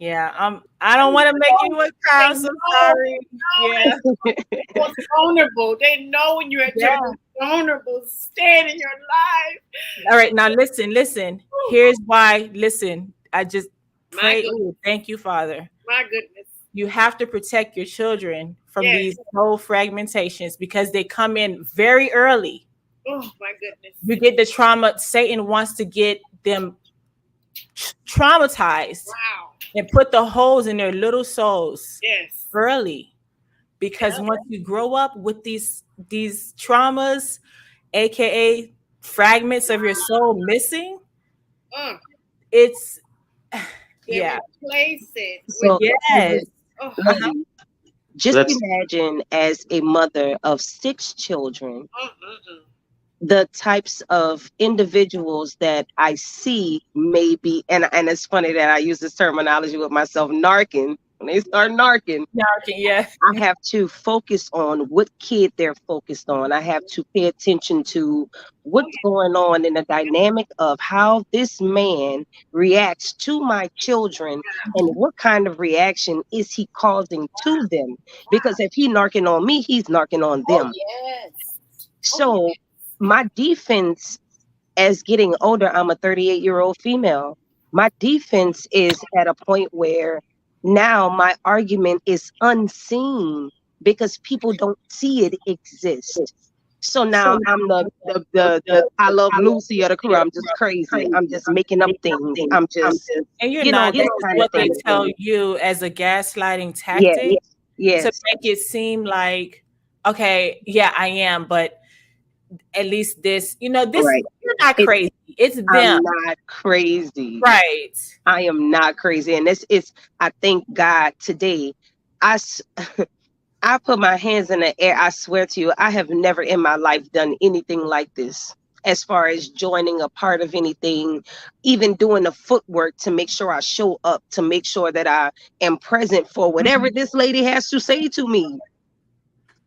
S1: Yeah, I don't want to make anyone cry. I'm so sorry. Yeah,
S2: Most vulnerable. They know when you're at
S1: Yeah.
S2: your most vulnerable stand in your life.
S1: all right. Now listen. Here's why. Listen, I just
S2: My
S1: pray.
S2: goodness.
S1: Ooh, thank you, Father.
S2: My goodness.
S1: You have to protect your children from
S2: Yes.
S1: these soul fragmentations because they come in very early.
S2: Oh my goodness.
S1: You get the trauma. Satan wants to get them traumatized
S2: Wow.
S1: and put the holes in their little souls
S2: Yes.
S1: early, because once you grow up with these traumas, aka fragments of your soul missing, it's
S2: They
S1: yeah.
S2: replace it
S4: So
S2: with
S1: Yes.
S2: oh,
S4: Lovely. Just
S3: That's-
S4: imagine, as a mother of 6 children,
S2: mm, mm, mm.
S4: the types of individuals that I see, maybe, and it's funny that I use this terminology with myself, narking. When they start narking,
S1: Yeah.
S4: I have to focus on what kid they're focused on. I have to pay attention to what's going on in the dynamic of how this man reacts to my children and what kind of reaction is he causing to them. Because if he narking on me, he's narking on them.
S2: Yes.
S4: So my defense, as getting older, I'm a 38-year-old female. My defense is at a point where now my argument is unseen because people don't see it exist. So now I'm the I love Lucy of the crew. I'm just crazy. I'm just making up things. I'm just,
S1: And you're
S4: you know,
S1: not.
S4: this
S1: This is
S4: kind of
S1: what they
S4: thing.
S1: tell you as a gaslighting
S4: Yes,
S1: tactic to
S4: yes.
S1: make it seem like, okay, yeah, I am, but at least this, this,
S4: Right.
S1: you're not
S4: It-
S1: crazy. It's them.
S4: I'm not crazy.
S1: Right.
S4: I am not crazy. And this is, I thank God today. I put my hands in the air. I swear to you, I have never in my life done anything like this. As far as joining a part of anything, even doing the footwork to make sure I show up, to make sure that I am present for whatever this lady has to say to me.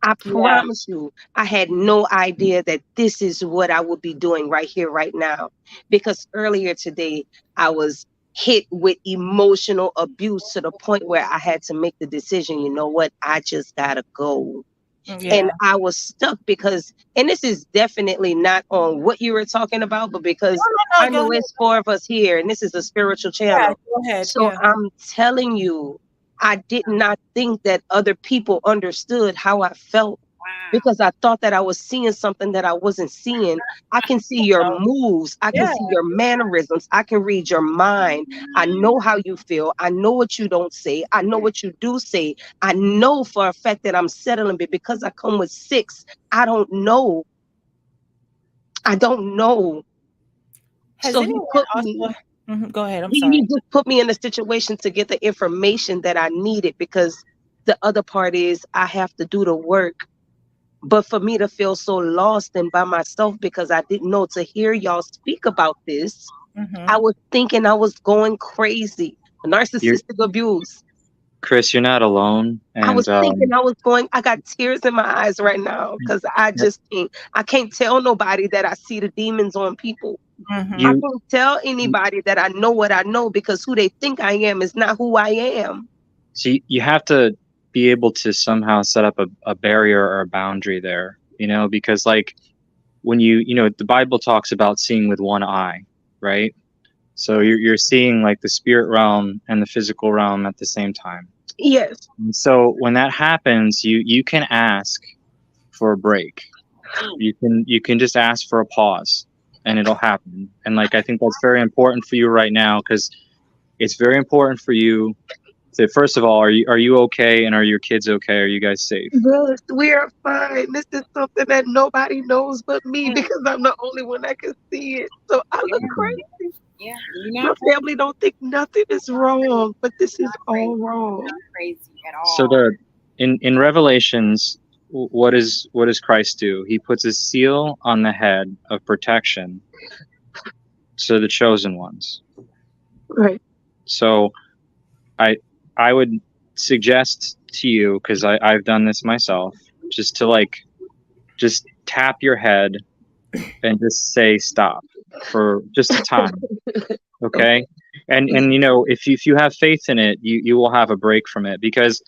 S4: I promise you, I had no idea that this is what I would be doing right here, right now. Because earlier today, I was hit with emotional abuse to the point where I had to make the decision, you know what, I just gotta go.
S1: Yeah.
S4: And I was stuck because, and this is definitely not on what you were talking about, but because
S1: No,
S4: I know it's 4 of us here and this is a spiritual channel.
S1: Yeah, go ahead.
S4: So
S1: Yeah.
S4: I'm telling you, I did not think that other people understood how I felt. because I thought that I was seeing something that I wasn't seeing. I can see your moves. I can
S1: Yeah.
S4: see your mannerisms. I can read your mind. I know how you feel. I know what you don't say. I know what you do say. I know for a fact that I'm settling, but because I come with 6, I don't know. I don't know.
S1: Has
S4: So he
S1: anyone
S4: put me.
S1: also? Go ahead. I'm
S4: He
S1: sorry.
S4: just put me in a situation to get the information that I needed, because the other part is I have to do the work. But for me to feel so lost and by myself because I didn't know, to hear y'all speak about this, I was thinking I was going crazy.
S3: You're,
S4: Narcissistic abuse.
S3: Chris, you're not alone.
S4: I was
S3: And
S4: thinking I got tears in my eyes right now because I can't tell nobody that I see the demons on people. I
S3: you,
S4: can't tell anybody that I know what I know, because who they think I am is not who I am.
S3: see, you have to be able to somehow set up a barrier or a boundary there, because like when the Bible talks about seeing with one eye, right? So you're seeing like the spirit realm and the physical realm at the same time.
S4: Yes.
S3: And so when that happens, you can ask for a break. You can just ask for a pause, and it'll happen. And like I think that's very important for you right now, because it's very important for you to, first of all, are you okay, and are your kids okay? Are you guys safe?
S4: Yes, we are fine. This is something that nobody knows but me, because I'm the only one that can see it. So I look crazy.
S2: Yeah, you're
S4: My
S2: not
S4: family don't think nothing is wrong, but this is all wrong.
S2: not crazy at
S3: So
S2: all.
S3: in Revelations, what does Christ do? He puts a seal on the head of protection to the chosen ones.
S4: Right.
S3: So I would suggest to you, because I've done this myself, just to just tap your head and just say stop for just a time. Okay. And if you have faith in it, you will have a break from it, because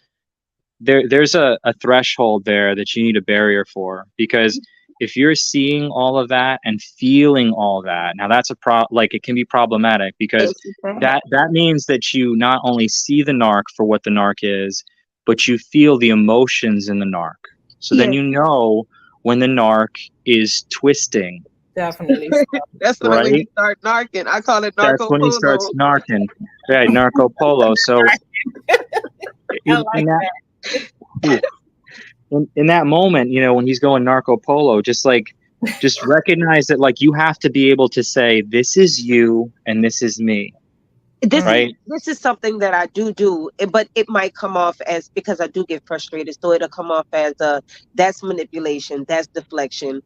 S3: there's a threshold there that you need a barrier for, because if you're seeing all of that and feeling all that, now that's it can be problematic, because that means that you not only see the narc for what the narc is, but you feel the emotions in the narc. So then when the narc is twisting.
S1: Definitely.
S4: That's when
S3: right?
S4: he start narking. I call it
S3: That's
S4: narco
S3: when he
S4: polo.
S3: starts narking. Right, narco polo. So in that moment, when he's going narco polo, just recognize that you have to be able to say, this is you and this is me.
S4: This is something that I do, but it might come off as, because I do get frustrated, so it'll come off as that's manipulation, that's deflection,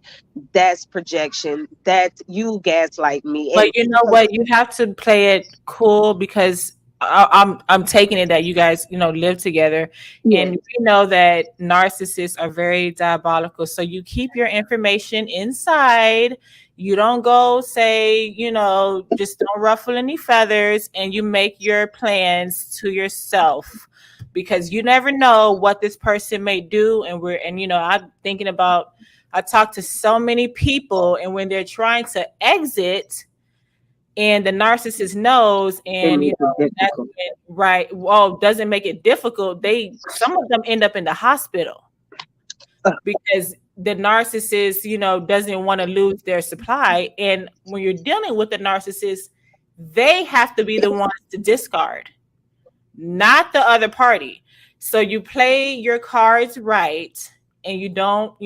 S4: that's projection, that you gaslight me.
S1: But you know what? You have to play it cool, because I'm taking it that you guys live together, and we know that narcissists are very diabolical. So you keep your information inside. You don't go say, just don't ruffle any feathers, and you make your plans to yourself, because you never know what this person may do. And I'm thinking about, I talk to so many people, and when they're trying to exit and the narcissist knows, and that's right, well, doesn't make it difficult. Some of them end up in the hospital because the narcissist, doesn't want to lose their supply. And when you're dealing with the narcissist, they have to be the ones to discard, not the other party. So you play your cards right, and you don't,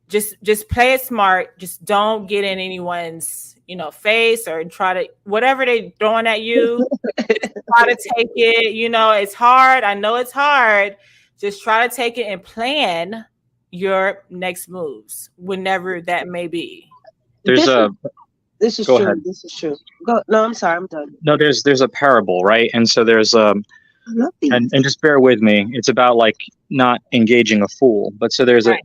S1: just play it smart. Just don't get in anyone's, face, or try to, whatever they throwing at you, try to take it. It's hard. I know it's hard. Just try to take it and plan your next moves, whenever that may be.
S3: This
S4: is
S3: go
S4: true.
S3: ahead.
S4: This is true. No, I'm sorry. I'm done.
S3: No, there's a parable, right? And so there's and just bear with me. It's about not engaging a fool. But so there's a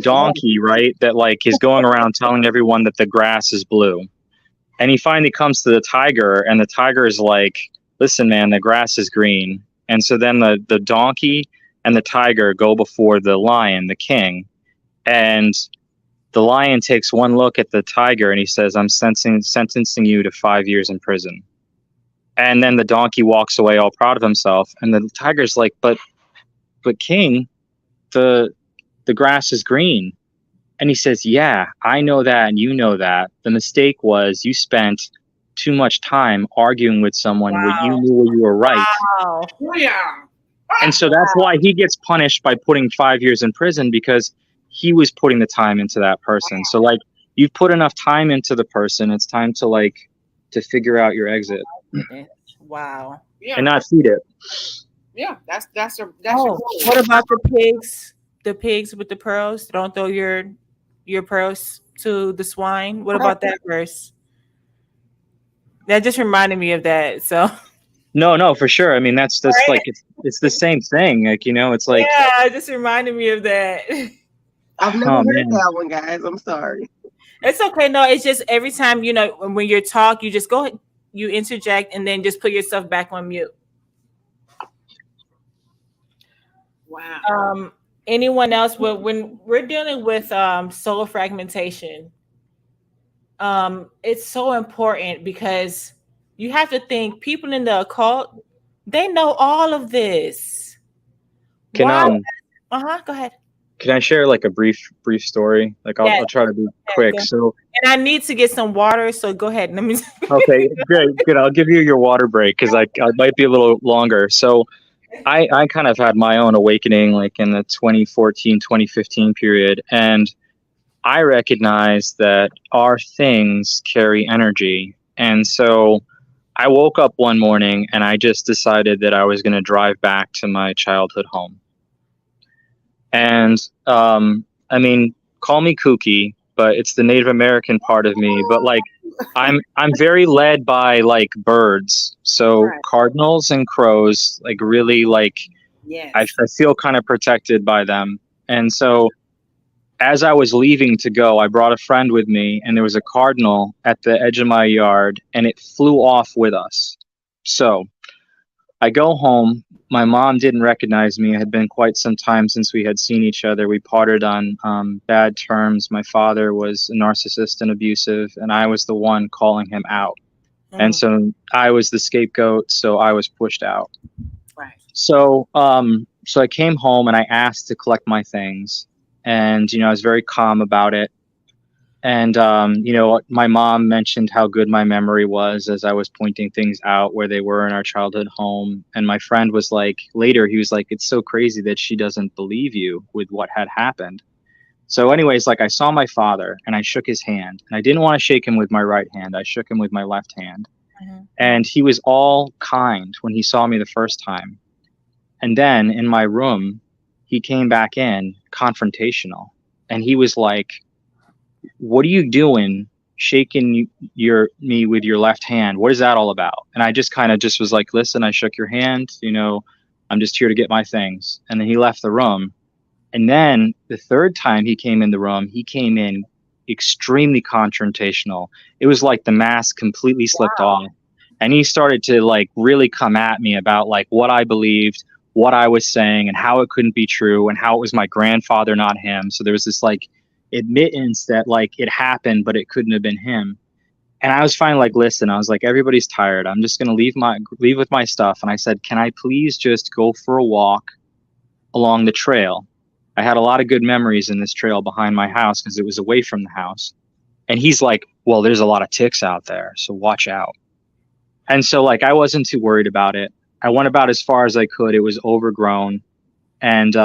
S3: donkey, right, that is going around telling everyone that the grass is blue. And he finally comes to the tiger, and the tiger is like, listen, man, the grass is green. And so then the donkey and the tiger go before the lion, the king, and the lion takes one look at the tiger and he says, I'm sentencing you to 5 years in prison. And then the donkey walks away all proud of himself. And the tiger's like, but king, the the grass is green. And he says, yeah, I know that, and you know that. The mistake was you spent too much time arguing with someone where you
S1: Wow.
S3: knew you were right.
S1: Wow.
S2: Yeah.
S3: And so that's why he gets punished by putting 5 years in prison, because he was putting the time into that person. So like, you've put enough time into the person, it's time to like to figure out your exit
S1: Wow.
S2: Yeah.
S3: and not feed it.
S2: Yeah. That's your
S1: Oh,
S2: goal.
S1: what about the pigs? The pigs with the pearls. Don't throw your pearls to the swine. What about that verse? That just reminded me of that. So
S3: No, for sure. I mean, that's
S1: right?
S3: like it's the same thing. Like, you know, it's like,
S1: Yeah, it just reminded me of that.
S4: I've never
S3: oh
S4: heard
S3: man.
S4: that one, guys. I'm sorry.
S1: It's okay. No, it's just every time, when you're talk, you just go, you interject, and then just put yourself back on mute.
S2: Wow.
S1: Anyone else? When we're dealing with soul fragmentation, it's so important because you have to think people in the occult, they know all of this.
S3: Can
S1: Why? Go ahead.
S3: can I share like a brief story? Like
S1: Yes.
S3: I'll try to be
S1: Go
S3: quick.
S1: ahead.
S3: So
S1: And I need to get some water, so go ahead. Let me.
S3: okay, good. I'll give you your water break because I might be a little longer. So I kind of had my own awakening like in the 2014, 2015 period. And I recognized that our things carry energy. And so I woke up one morning and I just decided that I was going to drive back to my childhood home. And I mean, call me kooky, but it's the Native American part of me. But like, I'm very led by like birds. So
S2: Right.
S3: cardinals and crows, like really like
S2: Yes.
S3: I feel kind of protected by them. And so as I was leaving to go, I brought a friend with me, and there was a cardinal at the edge of my yard, and it flew off with us. So I go home. My mom didn't recognize me. It had been quite some time since we had seen each other. We parted on bad terms. My father was a narcissist and abusive, and I was the one calling him out. And so I was the scapegoat, so I was pushed out.
S2: Right.
S3: So so I came home and I asked to collect my things, and I was very calm about it. And my mom mentioned how good my memory was as I was pointing things out where they were in our childhood home. And my friend was like, later he was like, it's so crazy that she doesn't believe you with what had happened. So anyways, like I saw my father and I shook his hand, and I didn't want to shake him with my right hand. I shook him with my left hand. And he was all kind when he saw me the first time. And then in my room, he came back in confrontational, and he was like, what are you doing shaking me with your left hand? What is that all about? And I just kind of just was like, listen, I shook your hand, I'm just here to get my things. And then he left the room. And then the third time he came in the room, he came in extremely confrontational. It was like the mask completely slipped off. And he started to like really come at me about like what I believed, what I was saying, and how it couldn't be true, and how it was my grandfather, not him. So there was this like admittance that like it happened, but it couldn't have been him. And I was finally like, listen, I was like, everybody's tired. I'm just going to leave with my stuff. And I said, can I please just go for a walk along the trail? I had a lot of good memories in this trail behind my house because it was away from the house. And he's like, well, there's a lot of ticks out there, so watch out. And so like, I wasn't too worried about it. I went about as far as I could. It was overgrown. And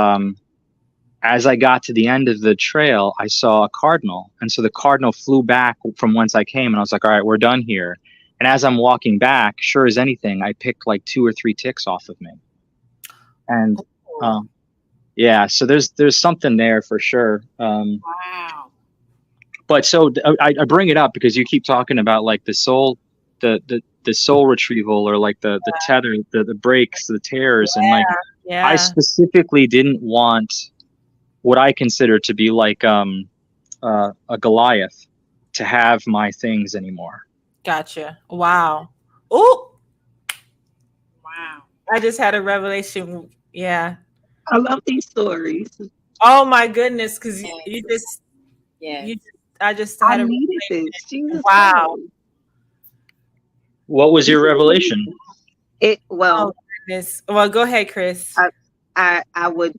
S3: as I got to the end of the trail, I saw a cardinal. And so the cardinal flew back from whence I came. And I was like, all right, we're done here. And as I'm walking back, sure as anything, I picked like 2 or 3 ticks off of me. And yeah, so there's something there for sure.
S2: Wow.
S3: But so I bring it up because you keep talking about like the soul, the soul retrieval, or like the tether, the breaks, the tears. And like, I specifically didn't want what I consider to be like a Goliath to have my things anymore.
S1: Gotcha. Wow. Oh,
S2: Wow.
S1: I just had a revelation. Yeah.
S4: I love these stories.
S1: Oh my goodness, because you just,
S2: Yes.
S1: I just
S4: I
S1: had a
S4: needed this. Jesus
S1: wow.
S4: Christ.
S3: What was your revelation?
S4: Well,
S1: Oh goodness. Well, go ahead, Chris.
S4: I would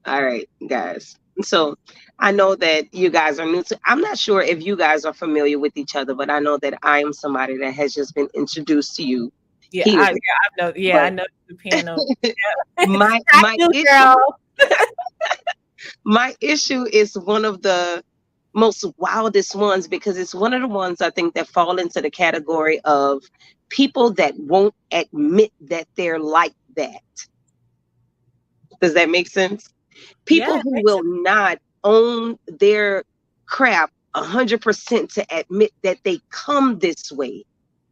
S4: All right, guys. So I know that you guys are new to, I'm not sure if you guys are familiar with each other, but I know that I am somebody that has just been introduced to you
S1: Yeah,
S4: here.
S1: I
S4: But
S1: know the piano. I
S4: my
S1: do,
S4: issue,
S1: girl.
S4: my issue is one of the most wildest ones because it's one of the ones I think that fall into the category of people that won't admit that they're like that. Does that make sense?
S1: Yeah,
S4: People who will not own their crap 100% to admit that they come this way.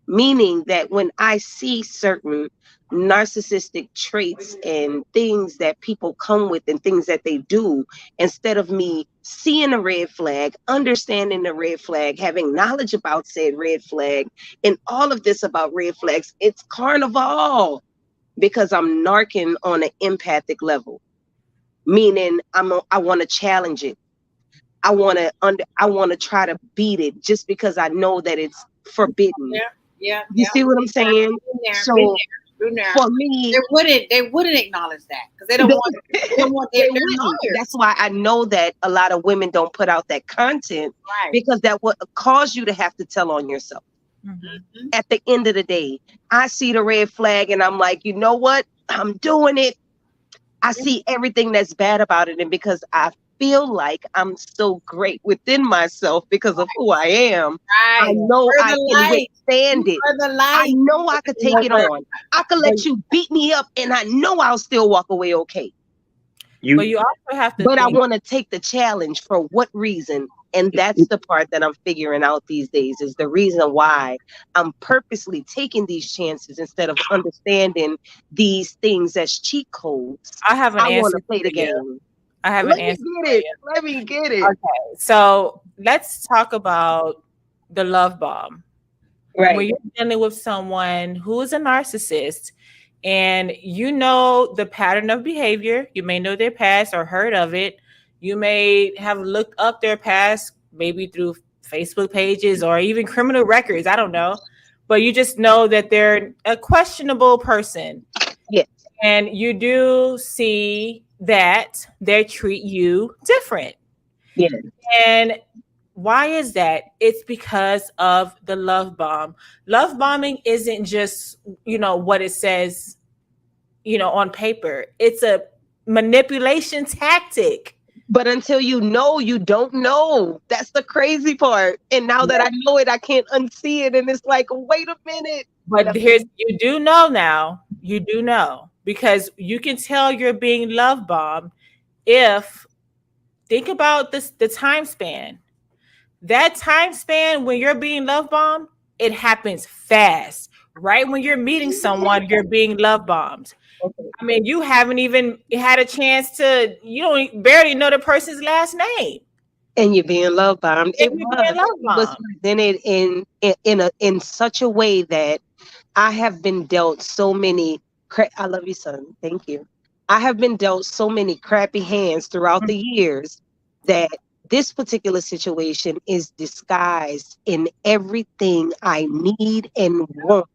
S4: Meaning that when I see certain narcissistic traits and things that people come with and things that they do, instead of me seeing a red flag, understanding the red flag, having knowledge about said red flag, and all of this about red flags, it's carnival because I'm narking on an empathic level. Meaning I want to challenge it. I want to try to beat it just because I know that it's forbidden.
S2: Yeah, yeah,
S4: You
S2: yeah.
S4: see what I'm saying?
S2: Been there, been
S4: So
S2: there, been there.
S4: for me,
S2: They wouldn't acknowledge that because they don't want
S4: they
S2: their
S4: wouldn't.
S2: lawyers.
S4: That's why I know that a lot of women don't put out that content
S2: Right.
S4: because that would cause you to have to tell on yourself.
S2: Mm-hmm.
S4: At the end of the day, I see the red flag and I'm like, you know what? I'm doing it. I see everything that's bad about it. And because I feel like I'm so great within myself because of who I am, I
S2: Right.
S4: know
S2: For
S4: I
S2: the
S4: can
S2: light.
S4: withstand it.
S2: For the
S4: I
S2: light.
S4: know I could take it on. I could let you beat me up and I know I'll still walk away okay.
S1: but you also have to
S4: But I
S1: think.
S4: want to take the challenge for what reason? And that's the part that I'm figuring out these days is the reason why I'm purposely taking these chances instead of understanding these things as cheat codes.
S1: I have an
S4: I want
S1: answer
S4: to play
S1: for
S4: the
S1: you.
S4: game.
S1: I have an
S4: Let me
S1: answer
S4: get
S1: for
S4: it.
S1: you.
S4: Let me get it.
S1: Okay, so let's talk about the love bomb. When
S4: Right.
S1: you're dealing with someone who is a narcissist and you know the pattern of behavior, you may know their past or heard of it. You may have looked up their past, maybe through Facebook pages or even criminal records. I don't know. But you just know that they're a questionable person.
S4: Yes.
S1: And you do see that they treat you different.
S4: Yes.
S1: And why is that? It's because of the love bomb. Love bombing isn't just, what it says, on paper. It's a manipulation tactic.
S4: But until you know, you don't know. That's the crazy part. And now that I know it, I can't unsee it. And it's like, wait a minute.
S1: But here's you do know now. You do know because you can tell you're being love bombed if think about this the time span. That time span when you're being love bombed, it happens fast. Right when you're meeting someone, you're being love bombed.
S4: Okay.
S1: I mean, you haven't even had a chance to, you don't barely know the person's last name.
S4: And you're being love bombed.
S1: And
S4: It
S1: you're
S4: was.
S1: being love
S4: It was
S1: bombed.
S4: presented in such a way that I have been dealt so many. I love you, son. Thank you. I have been dealt so many crappy hands throughout the years that this particular situation is disguised in everything I need and want,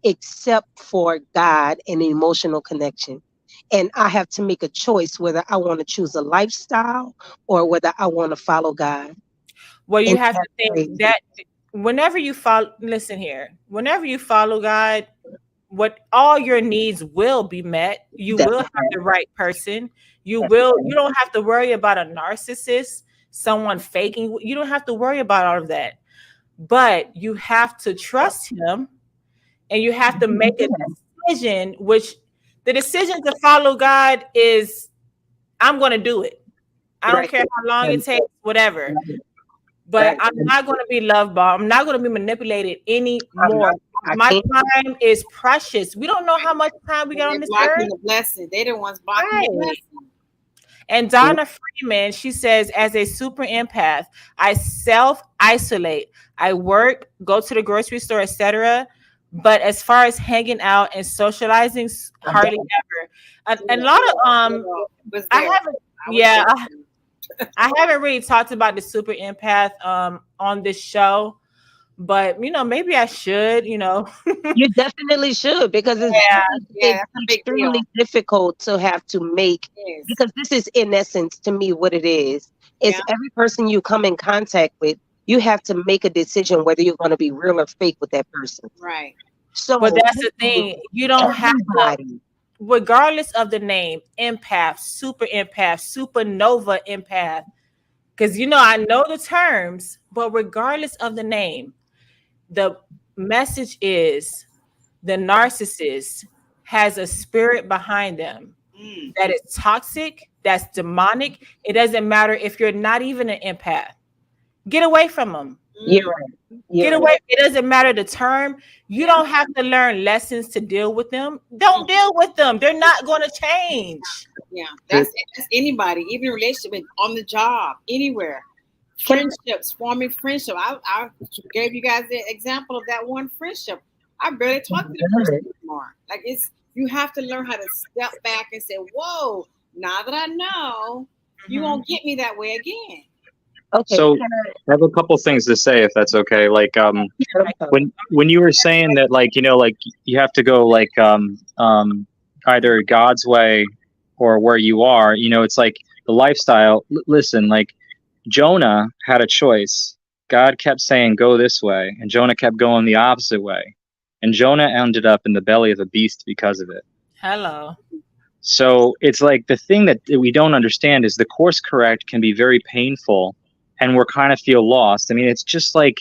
S4: except for God and emotional connection. And I have to make a choice whether I want to choose a lifestyle or whether I want to follow God.
S1: Well, you
S4: And
S1: have to
S4: that's
S1: think
S4: crazy.
S1: that whenever you follow, listen here, whenever you follow God, what all your needs will be met. You
S4: That's
S1: will
S4: a
S1: have
S4: fact.
S1: the right person.
S4: That's a
S1: You don't have to worry about a narcissist, someone faking. You don't have to worry about all of that. But you have to trust him and you have to make a
S4: fact.
S1: decision, which the decision to follow God is I'm going to do it. I don't
S4: Right.
S1: care how long it takes, whatever.
S4: Right.
S1: But
S4: Right.
S1: I'm not going to be love bombed. I'm not going to be manipulated
S4: I'm
S1: anymore.
S4: not. I
S1: My
S4: can't.
S1: time is precious. We don't know how much time we got on
S2: They're
S1: this
S2: blocking
S1: earth.
S2: the blessing. They the ones blocking the
S1: Right.
S2: blessing.
S1: And Donna Freeman, she says, as a super empath, I self isolate. I work, go to the grocery store, etc. But as far as hanging out and socializing, hardly ever. And a lot of
S2: Was
S1: I
S2: there.
S1: haven't.
S2: I was
S1: Yeah,
S2: there.
S1: I haven't really talked about the super empath on this show, but maybe I should,
S4: You definitely should, because
S1: Yeah.
S2: Yeah,
S4: it's
S2: that's a big deal.
S4: extremely difficult to have to make,
S2: Yes.
S4: because this is in essence to me what it is. It's
S2: Yeah.
S4: every person you come in contact with, you have to make a decision whether you're going to be real or fake with that person.
S2: Right.
S4: So
S1: But that's the thing. You don't have to,
S4: everybody,
S1: regardless of the name, empath, supernova empath. Because I know the terms, but regardless of the name, the message is the narcissist has a spirit behind them
S2: Mm.
S1: that is toxic, that's demonic. It doesn't matter if you're not even an empath. Get away from them.
S4: you're
S2: Mm.
S4: right.
S1: Get
S4: You're
S1: away. It doesn't matter the term. You don't have to learn lessons to deal with them. Don't deal with them. They're not going to change.
S2: Yeah. That's anybody, even a relationship, on the job, anywhere.
S4: Can
S2: Friendships, forming friendship. I gave you guys the example of that one friendship. I barely talk to the person anymore. Like, you have to learn how to step back and say, "Whoa, now that I know, you won't get me that way again."
S4: okay.
S3: So
S4: Can
S3: I have a couple things to say, if that's okay. Like,
S4: I,
S3: when you were saying that, like, like you have to go like either God's way or where you are, it's like the lifestyle. Listen, like Jonah had a choice. God kept saying go this way, and Jonah kept going the opposite way, and Jonah ended up in the belly of a beast because of it.
S1: Hello.
S3: So it's like the thing that we don't understand is the course correct can be very painful, and we're kind of feel lost. I mean, it's just like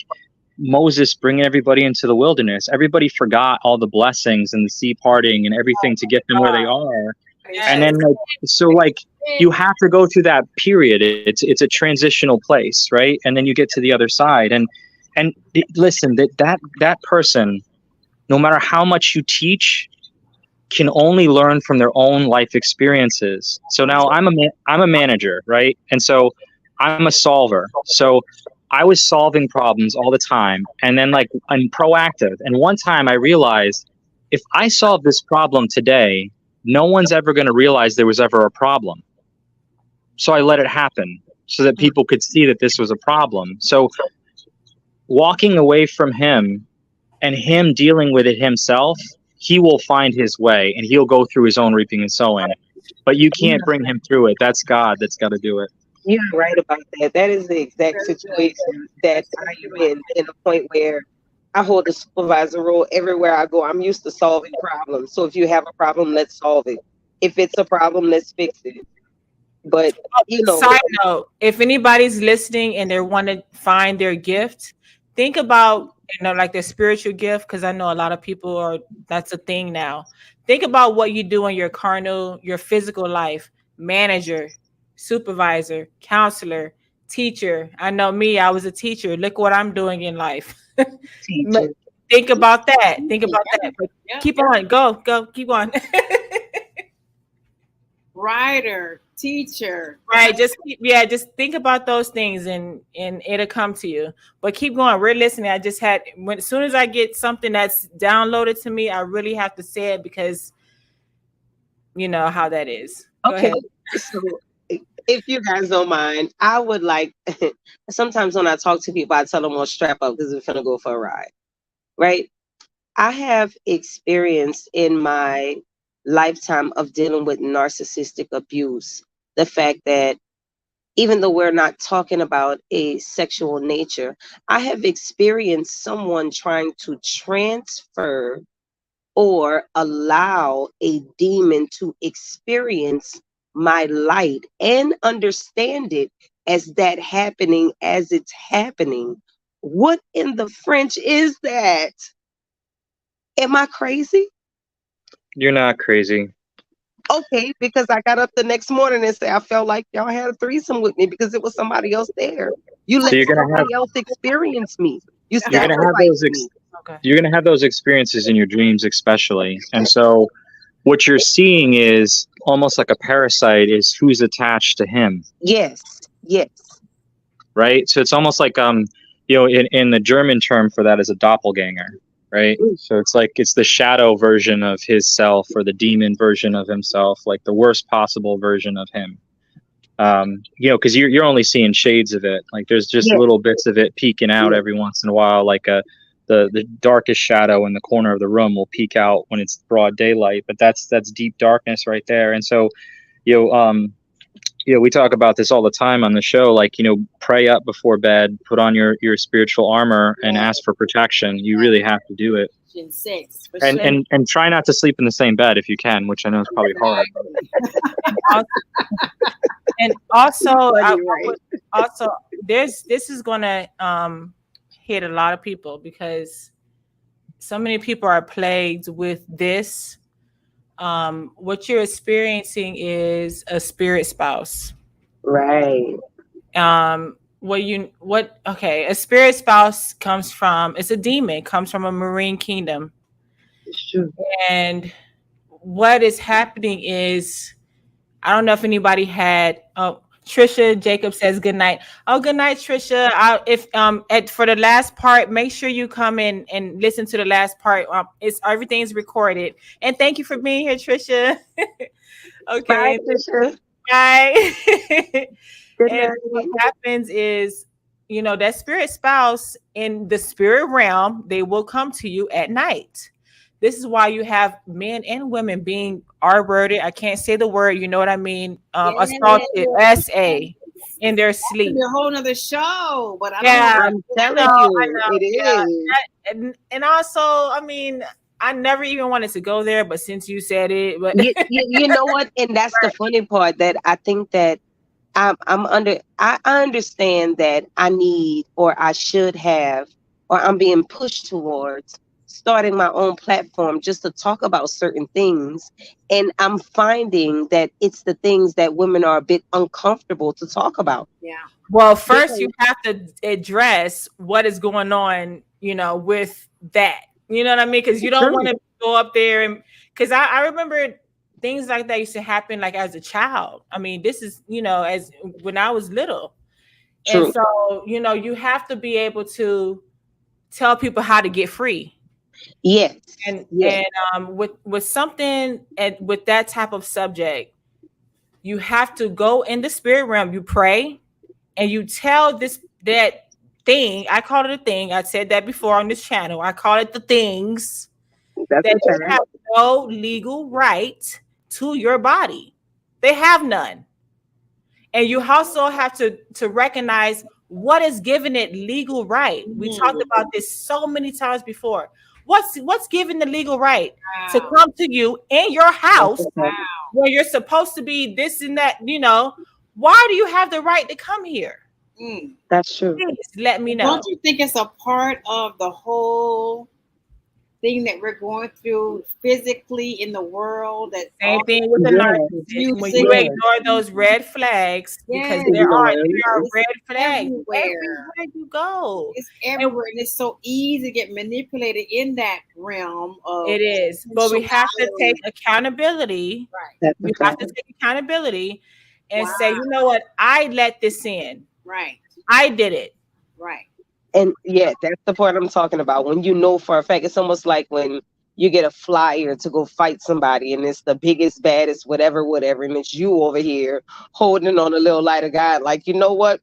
S3: Moses bringing everybody into the wilderness. Everybody forgot all the blessings and the sea parting and everything to get them where they are. And then, like, so like you have to go through that period. It's a transitional place, right? And then you get to the other side. And listen, that person, no matter how much you teach, can only learn from their own life experiences. So now I'm a manager, right? And so I'm a solver. So I was solving problems all the time, and then like I'm proactive. And one time I realized if I solve this problem today, no one's ever going to realize there was ever a problem. So I let it happen so that people could see that this was a problem. So walking away from him and him dealing with it himself, he will find his way and he'll go through his own reaping and sowing. But you can't bring him through it. That's God that's got to do it.
S4: you're right about that. That is the exact situation that I am in a point where I hold the supervisor role everywhere I go. I'm used to solving problems. So if you have a problem, let's solve it. If it's a problem, let's fix it. But
S1: Side note, if anybody's listening and they want to find their gift, think about, like their spiritual gift, because I know a lot of people that's a thing now. Think about what you do in your your physical life: manager, supervisor, counselor, teacher. I know me, I was a teacher. Look what I'm doing in life.
S4: teacher.
S1: Think about that. Think about that. But keep on. Go. Keep on.
S2: Writer, teacher.
S1: Right. Just think about those things and it'll come to you. But keep going. We're listening. I just had as soon as I get something that's downloaded to me, I really have to say it because you know how that is. Go
S4: Okay.
S1: ahead.
S4: So if you guys don't mind, I would like sometimes when I talk to people, I tell them, well, strap up because we're gonna go for a ride. Right. I have experience in my lifetime of dealing with narcissistic abuse. The fact that even though we're not talking about a sexual nature, I have experienced someone trying to transfer or allow a demon to experience my light and understand it as that happening as it's happening. What in the French is that? Am I crazy?
S3: You're not crazy.
S4: Okay, because I got up the next morning and said I felt like y'all had a threesome with me because it was somebody else there. You let somebody else experience me. You
S3: You're gonna have those
S4: me.
S3: You're gonna have those experiences in your dreams, especially. And so, what you're seeing is almost like a parasite. Is who's attached to him?
S4: Yes.
S3: Right. So it's almost like in the German term for that is a doppelganger. Right. So it's like it's the shadow version of his self or the demon version of himself, like the worst possible version of him. Because you're only seeing shades of it. Like there's just little bits of it peeking out every once in a while. Like the darkest shadow in the corner of the room will peek out when it's broad daylight, but that's deep darkness right there. And so, we talk about this all the time on the show. Like, pray up before bed, put on your spiritual armor, and ask for protection. You really have to do it. And try not to sleep in the same bed if you can, which I know is probably hard.
S1: And also, this is gonna hit a lot of people because so many people are plagued with this. What you're experiencing is a spirit spouse,
S4: right?
S1: A spirit spouse it's a demon, comes from a marine kingdom.
S4: Sure.
S1: And what is happening is, I don't know if anybody had. Trisha Jacob says good night. Oh, good night, Trisha. For the last part, make sure you come in and listen to the last part. Everything's recorded. And thank you for being here, Trisha. Okay.
S4: Bye, Trisha.
S1: Bye. And what happens is, that spirit spouse in the spirit realm, they will come to you at night. This is why you have men and women being R-worded. I can't say the word, you know what I mean? Assaulted, S-A, in their sleep.
S2: It's a whole nother show, but
S4: I'm telling you, it is.
S1: And also, I mean, I never even wanted to go there, but since you said it, but
S4: you know what? And that's the funny part, that I think that I understand that I need, or I should have, or I'm being pushed towards starting my own platform just to talk about certain things. And I'm finding that it's the things that women are a bit uncomfortable to talk about.
S2: Yeah.
S1: Well, first you have to address what is going on, with that. You know what I mean? Because you don't want to go up there and, because I remember things like that used to happen like as a child. I mean, this is, as when I was little. True. And so, you have to be able to tell people how to get free.
S4: Yes.
S1: And with something and with that type of subject, you have to go in the spirit realm, you pray, and you tell that thing. I call it a thing. I said that before on this channel. I call it the things that you have no legal right to your body. They have none. And you also have to recognize what is giving it legal right. We talked about this so many times before. What's giving the legal right to come to you in your house where you're supposed to be this and that, why do you have the right to come here?
S4: That's true.
S1: Please let me know.
S2: Don't you think it's a part of the whole thing that we're going through physically in the world? That
S1: same thing with the narcissist. When you ignore those red flags, because there are red flags everywhere you go.
S2: It's everywhere, and it's so easy to get manipulated in that realm of
S1: it is. But we have to take accountability.
S2: Right.
S1: We have to take accountability and say, you know what, I let this in.
S2: Right.
S1: I did it.
S2: Right.
S4: And that's the part I'm talking about. When you know for a fact, it's almost like when you get a flyer to go fight somebody and it's the biggest, baddest, whatever, and it's you over here holding on a little lighter guy. Like, you know what?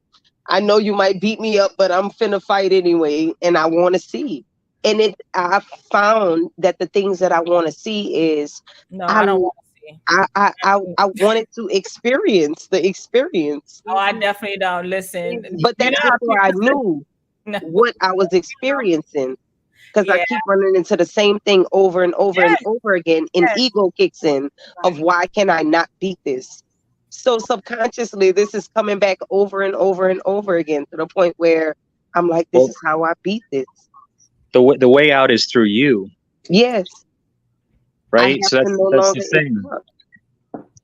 S4: I know you might beat me up, but I'm finna fight anyway, and I want to see. And I found that the things that I want to see is
S1: I don't want to see.
S4: I wanted to experience the experience.
S1: Oh, I definitely don't. Listen.
S4: But that's before I knew what I was experiencing, because I keep running into the same thing over and over and over again, and ego kicks in of why can I not beat this? So subconsciously this is coming back over and over and over again, to the point where I'm like, this is how I beat this.
S3: The way out is through you.
S4: Yes.
S3: Right. So that's the thing.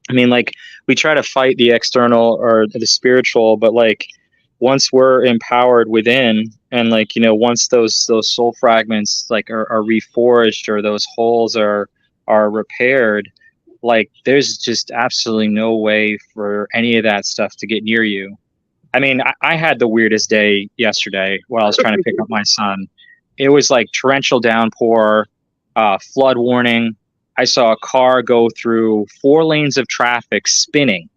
S3: I mean, like, we try to fight the external or the spiritual, but like, once we're empowered within, and like, once those soul fragments like are reforged, or those holes are repaired, like, there's just absolutely no way for any of that stuff to get near you. I mean, I had the weirdest day yesterday while I was trying to pick up my son. It was like torrential downpour, flood warning. I saw a car go through 4 lanes of traffic spinning.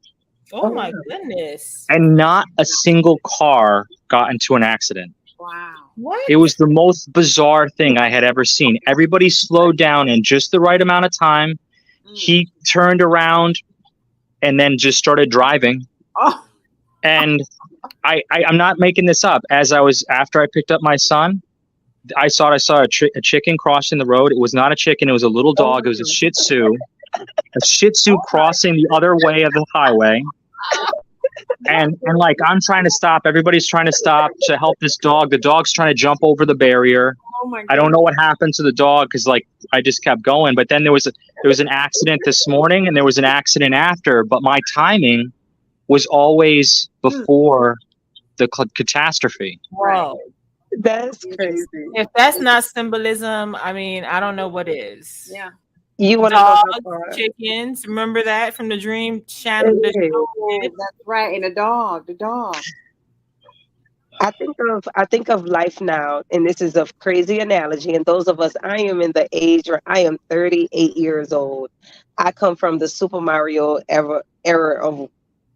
S1: Oh my goodness.
S3: and not a single car got into an accident.
S2: Wow.
S1: What?
S3: It was the most bizarre thing I had ever seen. Everybody slowed down in just the right amount of time. He turned around and then just started driving.
S2: Oh.
S3: And I'm not making this up. After I picked up my son, I saw a chicken crossing the road. It was not a chicken. It was a little dog. It was a Shih Tzu. A Shih Tzu crossing the other way of the highway. And like, I'm trying to stop. Everybody's trying to stop to help this dog. The dog's trying to jump over the barrier.
S2: Oh my God.
S3: I don't know what happened to the dog because like I just kept going. But then there was an accident this morning and there was an accident after. But my timing was always before the catastrophe.
S1: Whoa.
S4: That's crazy.
S1: If that's not symbolism, I mean, I don't know what is.
S2: Yeah.
S4: You want to know how
S1: Dogs,
S4: far?
S1: chickens. Remember that from the Dream Channel?
S4: It is.
S2: Oh, that's right. And the dog.
S4: I think of life now, and this is a crazy analogy. And those of us, I am in the age where I am 38 years old. I come from the Super Mario era of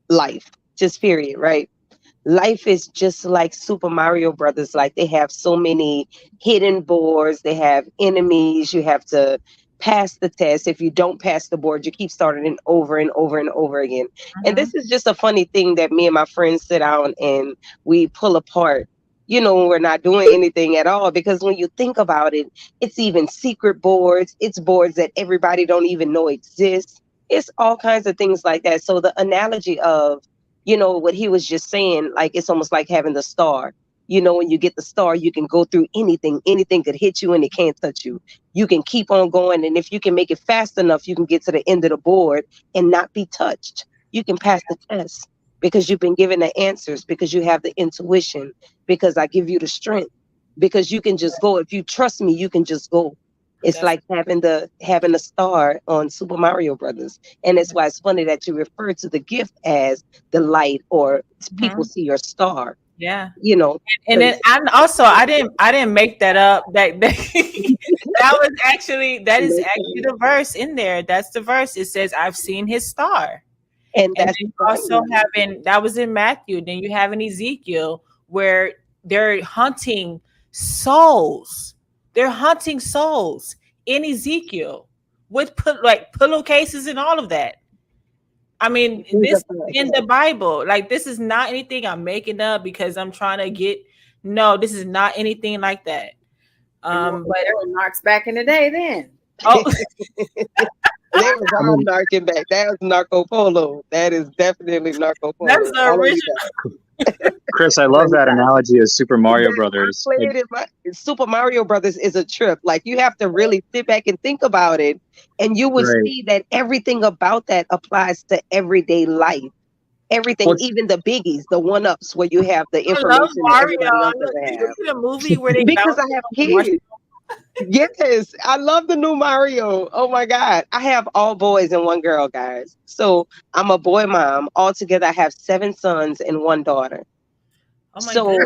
S4: life, just period, right? Life is just like Super Mario Brothers. Like they have so many hidden boards, they have enemies. You have to pass the test. If you don't pass the board, you keep starting it over and over and over again. And this is just a funny thing that me and my friends sit down and we pull apart, when we're not doing anything at all. Because when you think about it, it's even secret boards, it's boards that everybody don't even know exist. It's all kinds of things like that. So the analogy of what he was just saying, like it's almost like having the star. When you get the star, you can go through anything could hit you and it can't touch you. You can keep on going, and if you can make it fast enough, you can get to the end of the board and not be touched. You can pass the test because you've been given the answers, because you have the intuition, because I give you the strength, because you can just go. If you trust me, you can just go. It's like having a star on Super Mario Brothers. And that's why it's funny that you refer to the gift as the light, or people see your star.
S1: Yeah.
S4: And
S1: then I didn't make that up. That was actually the verse in there. That's the verse. It says, "I've seen his star." And
S4: that's
S1: also that was in Matthew. Then you have in Ezekiel where they're hunting souls. They're hunting souls in Ezekiel with pillowcases and all of that. I mean, this is in the Bible. Like, this is not anything I'm making up because I'm trying to get. No, this is not anything like that.
S2: But there were narcs back in the day then.
S1: Oh,
S4: there was all narking back. That was Narco Polo. That is definitely Narco Polo.
S1: That's the original.
S3: Chris, I love that analogy of Super Mario Brothers.
S4: Super Mario Brothers is a trip. Like, you have to really sit back and think about it, and you will see that everything about that applies to everyday life. Everything, even the biggies, the one-ups, where you have the information.
S1: I love Mario. Did you see the movie where they
S4: because I have kids. Yes, I love the new Mario. Oh my God. I have all boys and one girl, guys. So I'm a boy mom. Altogether, I have 7 sons and 1 daughter. So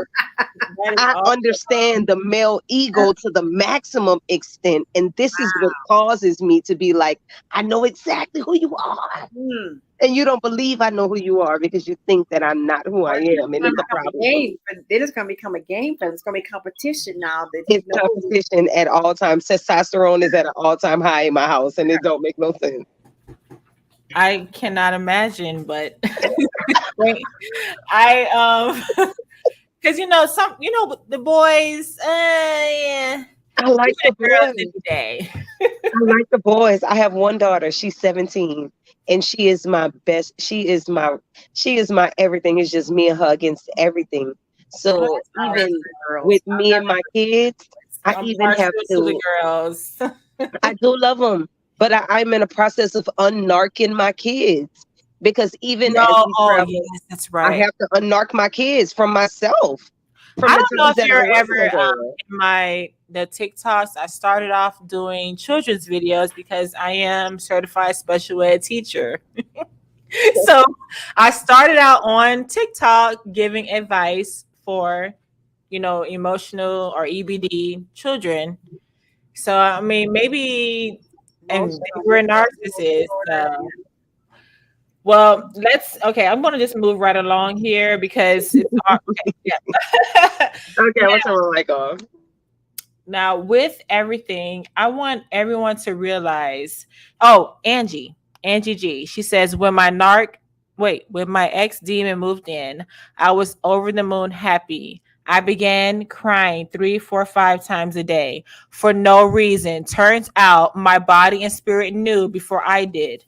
S4: I understand the male ego to the maximum extent. And this is what causes me to be like, I know exactly who you are. And you don't believe I know who you are because you think that I'm not who I am. And it's a problem.
S2: Then it's going to become a game for us. It's going to be competition now.
S4: It's competition at all times. Testosterone is at an all-time high in my house, and it don't make no sense.
S1: I cannot imagine, but because the boys, yeah.
S4: I like the boys today. I like the boys. I have one daughter. She's 17, and she is my best. She is my everything. It's just me and her against everything. So even with me and my kids, I even have to.
S1: The girls.
S4: I do love them, but I'm in a process of unnarking my kids because even as we travel,
S1: yes, that's right.
S4: I have to unnark my kids from myself.
S1: I don't know if you're ever in the TikToks. I started off doing children's videos because I am certified special ed teacher. So I started out on TikTok giving advice for, emotional or EBD children. So, I mean, maybe, and we're narcissists. Well, I'm going to just move right along here because it's okay. Yeah.
S4: Okay, what's up, Michael?
S1: Now, with everything, I want everyone to realize. Oh, Angie G. She says, when my ex demon moved in, I was over the moon happy. I began crying 3, 4, 5 times a day for no reason. Turns out my body and spirit knew before I did.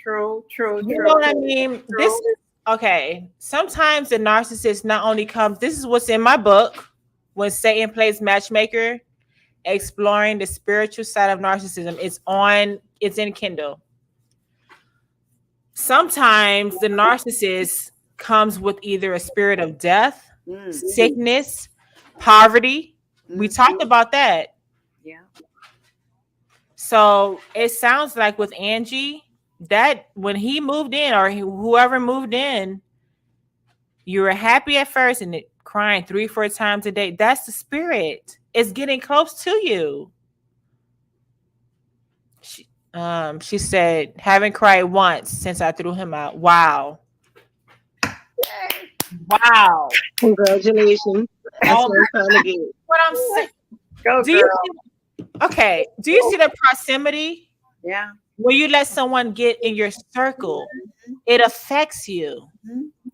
S2: True, true,
S1: You
S2: true,
S1: know what I mean? This
S2: true.
S1: is okay. Sometimes the narcissist not only comes, this is what's in my book, When Satan Plays Matchmaker, exploring the spiritual side of narcissism. It's in Kindle. Sometimes the narcissist comes with either a spirit of death, sickness, poverty. We talked about that.
S2: Yeah.
S1: So it sounds like with Angie, that when he moved in or whoever moved in, you were happy at first and crying 3, 4 times a day. That's the spirit. It's getting close to you. She said, haven't cried once since I threw him out. Wow. Wow.
S4: Congratulations. That's
S1: Oh,
S4: what I'm trying to get.
S1: what I'm saying.
S2: Go,
S1: Do
S2: girl.
S1: you okay? Do you see the proximity?
S2: Yeah.
S1: When you let someone get in your circle, it affects you.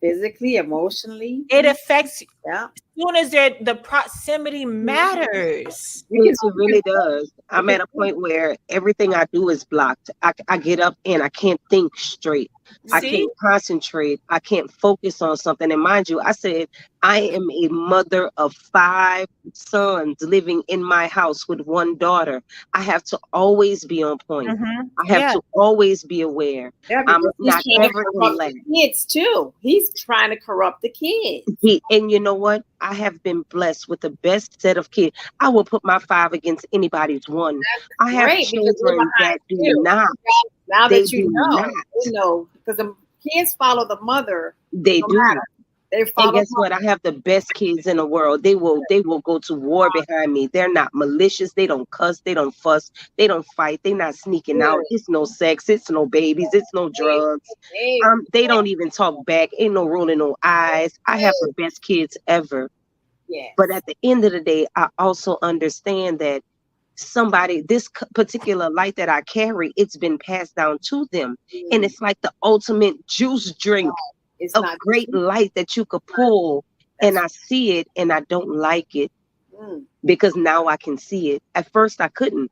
S2: Physically, emotionally.
S1: It affects you.
S2: Yeah.
S1: As soon as the proximity matters.
S4: Yes, it really does. I'm at a point where everything I do is blocked. I get up and I can't think straight. I
S1: See?
S4: can't concentrate. I can't focus on something. And mind you, I said I am a mother of 5 sons living in my house with 1 daughter. I have to always be on point.
S1: Mhm.
S4: I have
S1: Yeah.
S4: to always be aware.
S2: Yeah,
S4: I'm
S2: because
S4: not
S2: he's trying to
S4: ever
S2: corrupt
S4: relaxed.
S2: the kids too. He's trying to corrupt the kids.
S4: And you know what? I have been blessed with the best set of kids. I will put my 5 against anybody's 1. I have
S2: Great, because they're
S4: children that
S2: behind
S4: do
S2: you.
S4: not.
S2: Now
S4: They
S2: that you
S4: do not.
S2: know, because the kids follow the mother.
S4: They
S2: No
S4: do.
S2: matter. They
S4: And
S2: follow
S4: guess what? I have the best kids in the world. They will go to war behind me. They're not malicious. They don't cuss. They don't fuss. They don't fight. They're not sneaking out. It's no sex. It's no babies. It's no drugs. They don't even talk back. Ain't no rolling no eyes. I have the best kids ever.
S2: Yes.
S4: But at the end of the day, I also understand that this particular light that I carry, it's been passed down to them. And it's like the ultimate juice drink
S2: It's
S4: of
S2: not
S4: great light that you could pull. And I see it and I don't like it because now I can see it. At first I couldn't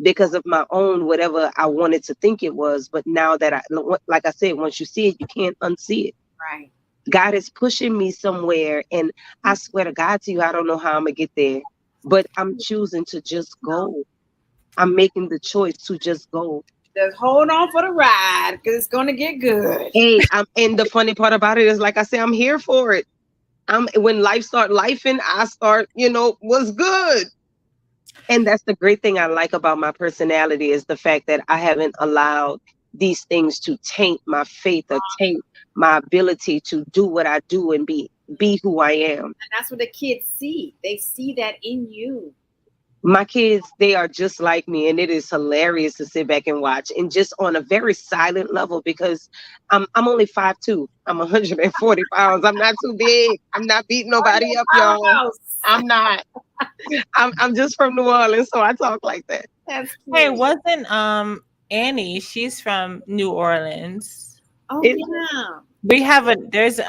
S4: because of my own whatever I wanted to think it was. But now that like I said, once you see it, you can't unsee it.
S2: right.
S4: God is pushing me somewhere. And I swear to God to you, I don't know how I'm going to get there. But I'm choosing to just go. I'm making the choice to just go.
S2: Just hold on for the ride because it's gonna get good.
S4: Hey, and the funny part about it is, like I say, I'm here for it. When life start lifing, I start, what's good. And that's the great thing I like about my personality is the fact that I haven't allowed these things to taint my faith or taint my ability to do what I do and be who I am.
S2: And that's what the kids see. They see that in you.
S4: My kids, they are just like me, and it is hilarious to sit back and watch, and just on a very silent level because I'm only 5'2". I'm 140 pounds. I'm not too big. I'm not beating nobody up, y'all. I'm not. I'm just from New Orleans, so I talk like that.
S2: That's cute.
S1: Hey, wasn't Annie? She's from New Orleans.
S2: Oh yeah.
S1: We have there's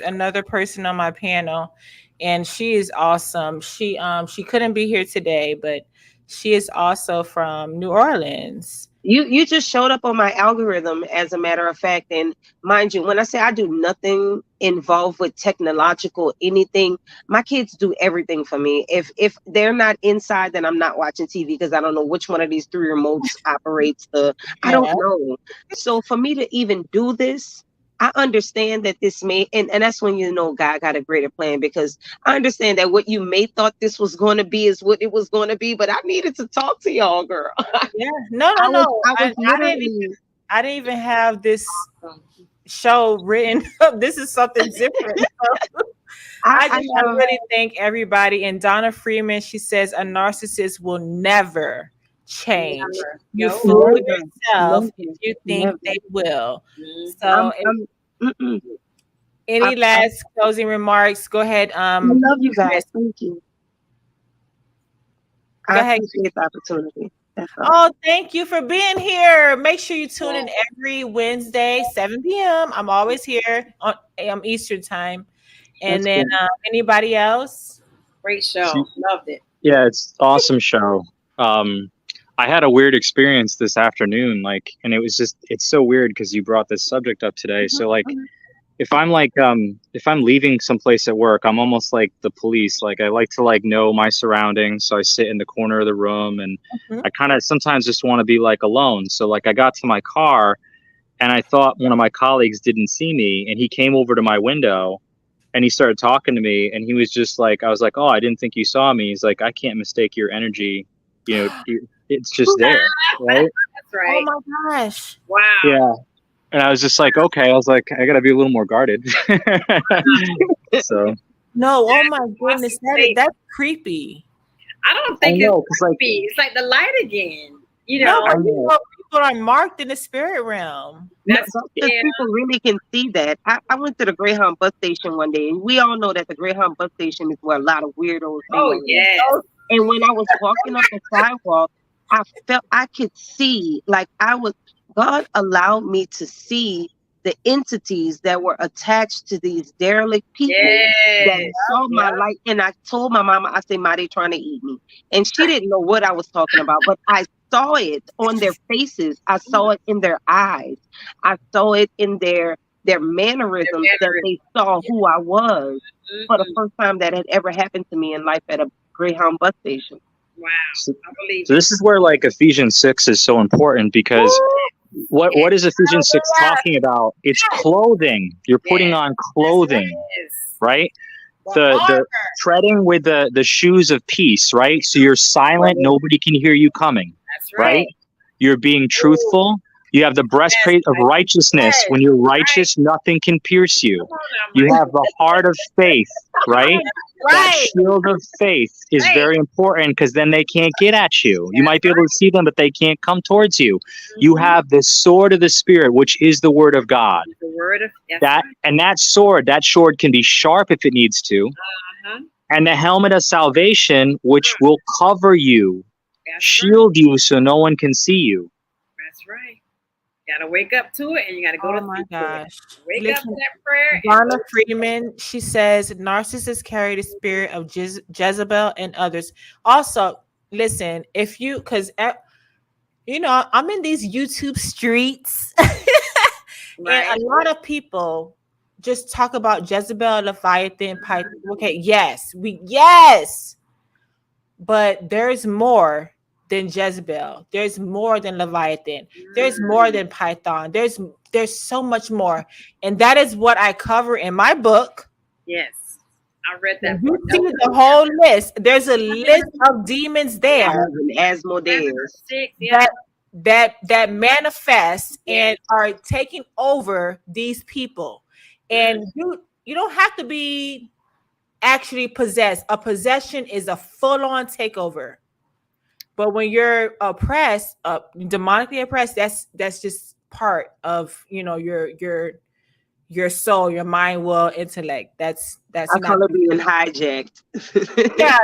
S1: another person on my panel, and she is awesome. She couldn't be here today, but she is also from New Orleans.
S4: You just showed up on my algorithm, as a matter of fact. And mind you, when I say I do nothing involved with technological anything, my kids do everything for me. If they're not inside, then I'm not watching TV because I don't know which one of these 3 remotes operates I don't know. So for me to even do this, I understand that this and that's when God got a greater plan, because I understand that what you may thought this was going to be is what it was going to be, but I needed to talk to y'all, girl.
S1: Yeah, no. I didn't even have this show written. This is something different. I really thank everybody. And Donna Freeman, she says a narcissist will never change. You
S2: No.
S1: fool
S4: Never,
S1: yourself
S4: never,
S1: if you think
S4: never.
S1: they will.
S2: Mhm.
S1: So,
S4: Mm-mm.
S1: any
S4: I
S1: last closing remarks? Go ahead.
S4: love you guys.
S1: Chris.
S4: Thank you.
S1: Go
S4: I
S1: ahead.
S4: appreciate the opportunity. That's all.
S1: Oh, thank you for being here. Make sure you tune in every Wednesday, 7 p.m. I'm always here on Eastern time. And
S3: That's
S1: then
S3: cool.
S1: anybody else?
S2: Great show. Loved it.
S3: Yeah, it's awesome show. Um, I had a weird experience this afternoon, like, and it was just, it's so weird because you brought this subject up today. So, like, if I'm leaving someplace at work, I'm almost like the police. Like, I like to like know my surroundings, so I sit in the corner of the room, and
S1: Mhm.
S3: I kind of sometimes just want to be like alone. So, like, I got to my car, and I thought one of my colleagues didn't see me, and he came over to my window and he started talking to me, and he was just like, I was like, oh, I didn't think you saw me. He's like, I can't mistake your energy, it's just there, right?
S2: That's
S1: Oh
S2: right.
S1: my gosh.
S2: Wow.
S3: Yeah. And I was just like, okay, I was like, I gotta be a little more guarded. So
S1: No, oh my goodness.
S2: Awesome.
S1: That's creepy.
S2: I don't
S3: I
S2: think
S3: know,
S2: it's
S3: cause like,
S2: creepy. It's like the light again. You
S1: No,
S2: know.
S1: but
S3: I know.
S1: people are marked in the spirit realm.
S2: That's
S4: Because
S2: yeah.
S4: people really can see that. I went to the Greyhound bus station one day, and we all know that the Greyhound bus station is where a lot of weirdos hang
S2: Oh
S4: around.
S2: yes.
S4: And when I was walking up the sidewalk, I felt I could see, like God allowed me to see the entities that were attached to these derelict people that
S2: Yes.
S4: saw my light. And I told my mama, I said, Ma, they trying to eat me. And she didn't know what I was talking about, but I saw it on their faces. I saw it in their eyes. I saw it in their mannerisms that they saw who I was for the
S2: Mhm.
S4: first time that had ever happened to me in life at a Greyhound bus station.
S2: Wow.
S3: So,
S2: I believe
S3: so this is where like Ephesians 6 is so important, because what is Ephesians 6 talking about? It's clothing. You're putting on clothing,
S2: Yes.
S3: right?
S1: The
S3: The
S1: armor.
S3: treading with the shoes of peace, right? So you're silent, nobody can hear you coming,
S2: That's right.
S3: right? You're being truthful. You have the breastplate of righteousness. When you're righteous, nothing can pierce you.
S2: Come on now,
S3: You
S2: Mike.
S3: have the heart of faith, right? That
S1: Right.
S3: shield of faith is very important, because then they can't get at you. You might be able to see them, but they can't come towards you. You have the sword of the Spirit, which is the word of God.
S2: The word of
S3: That and that sword can be sharp if it needs to.
S2: uh-huh.
S3: And the helmet of salvation, which will cover you,
S2: That's right.
S3: shield you so no one can see you.
S2: That's right. You gotta wake up to it, and you gotta go
S1: Oh
S2: to
S1: my
S2: sleep to
S1: gosh.
S2: it. Wake up
S1: Listen,
S2: to that prayer.
S1: Donna Friedman, she says narcissists carry the spirit of Jezebel and others. Also, listen, if you, because I'm in these YouTube streets, and a lot of people just talk about Jezebel, Leviathan, Python. Okay, yes, but there's more than Jezebel. There's more than Leviathan. There's more than Python. There's so much more, and that is what I cover in my book.
S2: Yes, I read that.
S1: You see the whole list. There's a list of demons there
S4: Asmodeus.
S1: that manifest and are taking over these people. And you don't have to be actually possessed. A possession is a full-on takeover. But when you're oppressed, demonically oppressed, that's just part of your soul, your mind, will, intellect. That's
S4: I
S1: not
S4: call it being hijacked.
S1: yeah.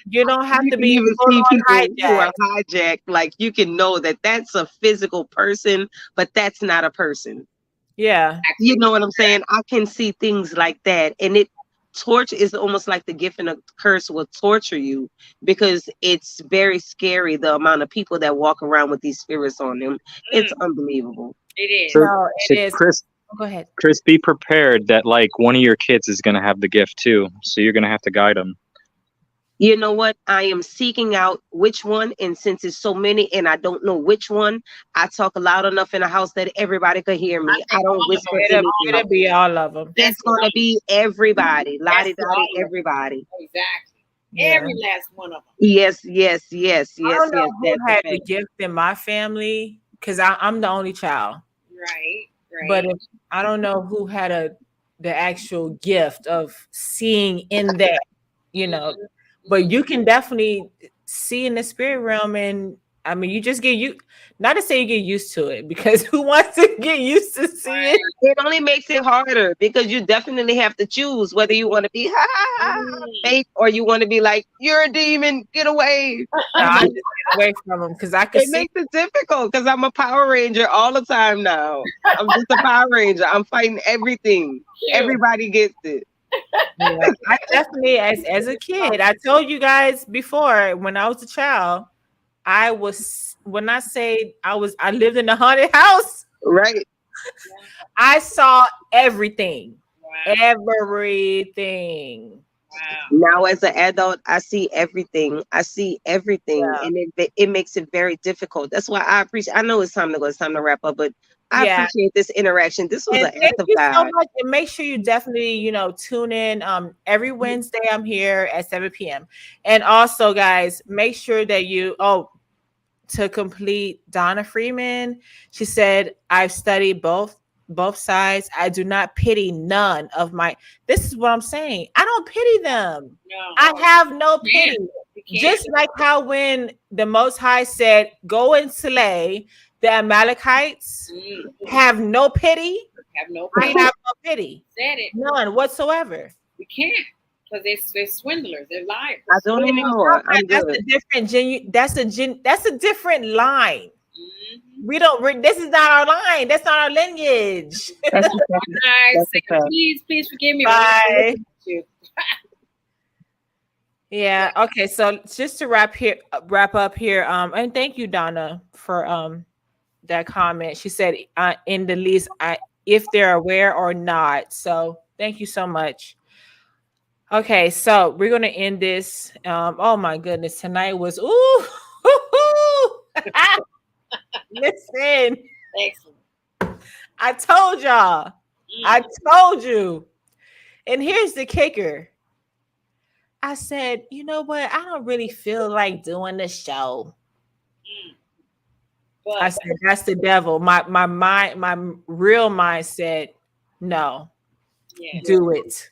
S1: You don't have
S4: You
S1: to
S4: can
S1: be
S4: even
S1: full
S4: see
S1: on
S4: people who are
S1: hijacked.
S4: hijacked. Like you can know that that's a physical person, but that's not a person.
S1: Yeah.
S4: You know what I'm saying? I can see things like that, and torture is almost like the gift and a curse will torture you, because it's very scary the amount of people that walk around with these spirits on them. It's unbelievable.
S2: It is.
S1: No, it is.
S3: Chris,
S1: Go ahead.
S3: Chris, be prepared that like one of your kids is going to have the gift too. So you're going to have to guide them.
S4: You know what? I am seeking out which one, and since it's so many and I don't know which one, I talk loud enough in the house that everybody could hear me. I don't whisper anything.
S1: It'll be all of them.
S4: It's gonna be everybody, lottie dottie, everybody.
S2: Exactly.
S1: Yeah.
S2: Every last one of them.
S4: Yes.
S1: I don't know who
S4: That's
S1: had
S4: a
S1: the
S4: fact.
S1: gift in my family, because I'm the only child.
S2: Right.
S1: But I don't know who had the actual gift of seeing in that, But you can definitely see in the spirit realm, and I mean, you just get you. Not to say you get used to it, because who wants to get used to seeing?
S4: It only makes it harder because you definitely have to choose whether you want to be ha ha ha fake or you want to be like, you're a demon, get away.
S1: No, I just get away from them because I could
S4: It
S1: see.
S4: makes it difficult because I'm a Power Ranger all the time now. I'm just a Power Ranger. I'm fighting everything. Everybody gets it.
S1: Yeah, I definitely, as a kid, I told you guys before, when I was a child, I was, when I say I lived in a haunted house.
S4: Right.
S1: I saw everything.
S2: Wow.
S1: Everything.
S2: Wow.
S4: Now as an adult, I see everything. I see everything,
S1: Yeah.
S4: and it makes it very difficult. That's why I appreciate. I know it's time to go. It's time to wrap up, but I
S1: Yeah.
S4: appreciate this interaction. This was
S1: And
S4: an
S1: thank
S4: act of
S1: you so
S4: God.
S1: much. And make sure you definitely, tune in. Every Wednesday I'm here at 7 p.m. And also, guys, make sure that to complete Donna Freeman, she said, I've studied both sides. I do not pity none of my. This is what I'm saying. I don't pity them.
S2: No.
S1: I have no
S2: You can't.
S1: pity.
S2: You can't.
S1: Just like how when the Most High said, go and slay the Amalekites, have no pity.
S2: Have no
S1: I
S2: pity.
S1: have no pity.
S2: Said it.
S1: None whatsoever.
S2: We can't because they're swindlers. They're liars.
S4: I don't anymore. I'm
S1: That's
S4: good.
S1: a different that's a different line.
S2: Mhm.
S1: We don't. This is not our line. That's not our lineage.
S4: That's
S2: Guys,
S4: That's a fact.
S2: please forgive me.
S1: Bye.
S2: You.
S1: Yeah. Okay. So just to wrap up here. And thank you, Donna, for that comment. She said, in the least, if they're aware or not. So thank you so much. Okay, so we're gonna end this. Oh my goodness, tonight was listen.
S2: Excellent.
S1: I told y'all. I told you. And here's the kicker. I said, you know what? I don't really feel like doing the show.
S2: But
S1: I said, that's the devil. My mind, my real mind said, no,
S2: yeah,
S1: do it.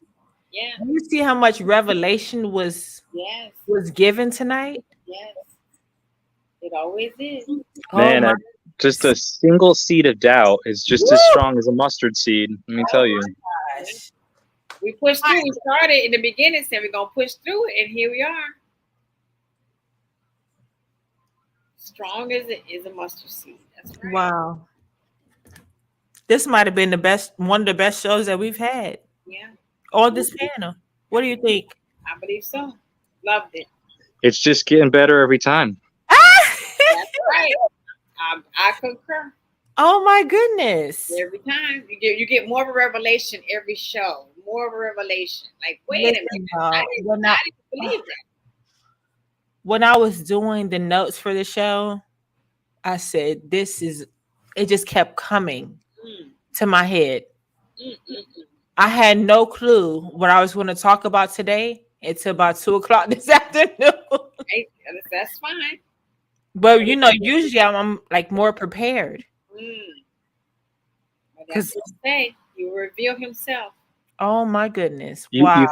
S2: yeah,
S1: You see how much revelation was
S2: yes,
S1: given tonight?
S2: yes. It always is.
S3: Man,
S1: Oh my
S3: just a single seed of doubt is just as strong as a mustard seed. Let me tell you.
S1: gosh.
S2: We pushed through. We started in the beginning, saying we're gonna push through it, and here we are. Strong as it is a mustard seed. That's right.
S1: Wow. This might have been one of the best shows that we've had
S2: Yeah,
S1: on this panel. What do you think?
S2: I believe so. Loved it.
S3: It's just getting better every time.
S2: That's right. I concur.
S1: Oh my goodness.
S2: Every time you get more of a revelation every show. More of a revelation. Like, wait a
S1: Listen,
S2: minute.
S1: y'all,
S2: I didn't believe that.
S1: when I was doing the notes for the show, I said, it just kept coming to my head. I had no clue what I was going to talk about today until about 2:00 this afternoon.
S2: Hey, that's fine.
S1: But usually I'm like more prepared.
S2: Because say he will reveal himself.
S1: Oh my goodness!
S3: You've
S1: Wow.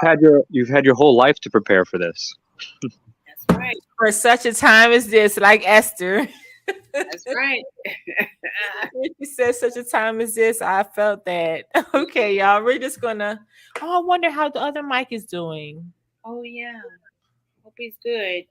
S3: you've had your whole life to prepare for this.
S2: That's right.
S1: For such a time as this, like Esther.
S2: That's right.
S1: She said such a time as this, I felt that. Okay, y'all. We're just gonna. Oh, I wonder how the other mic is doing.
S2: Oh yeah. Hope he's good.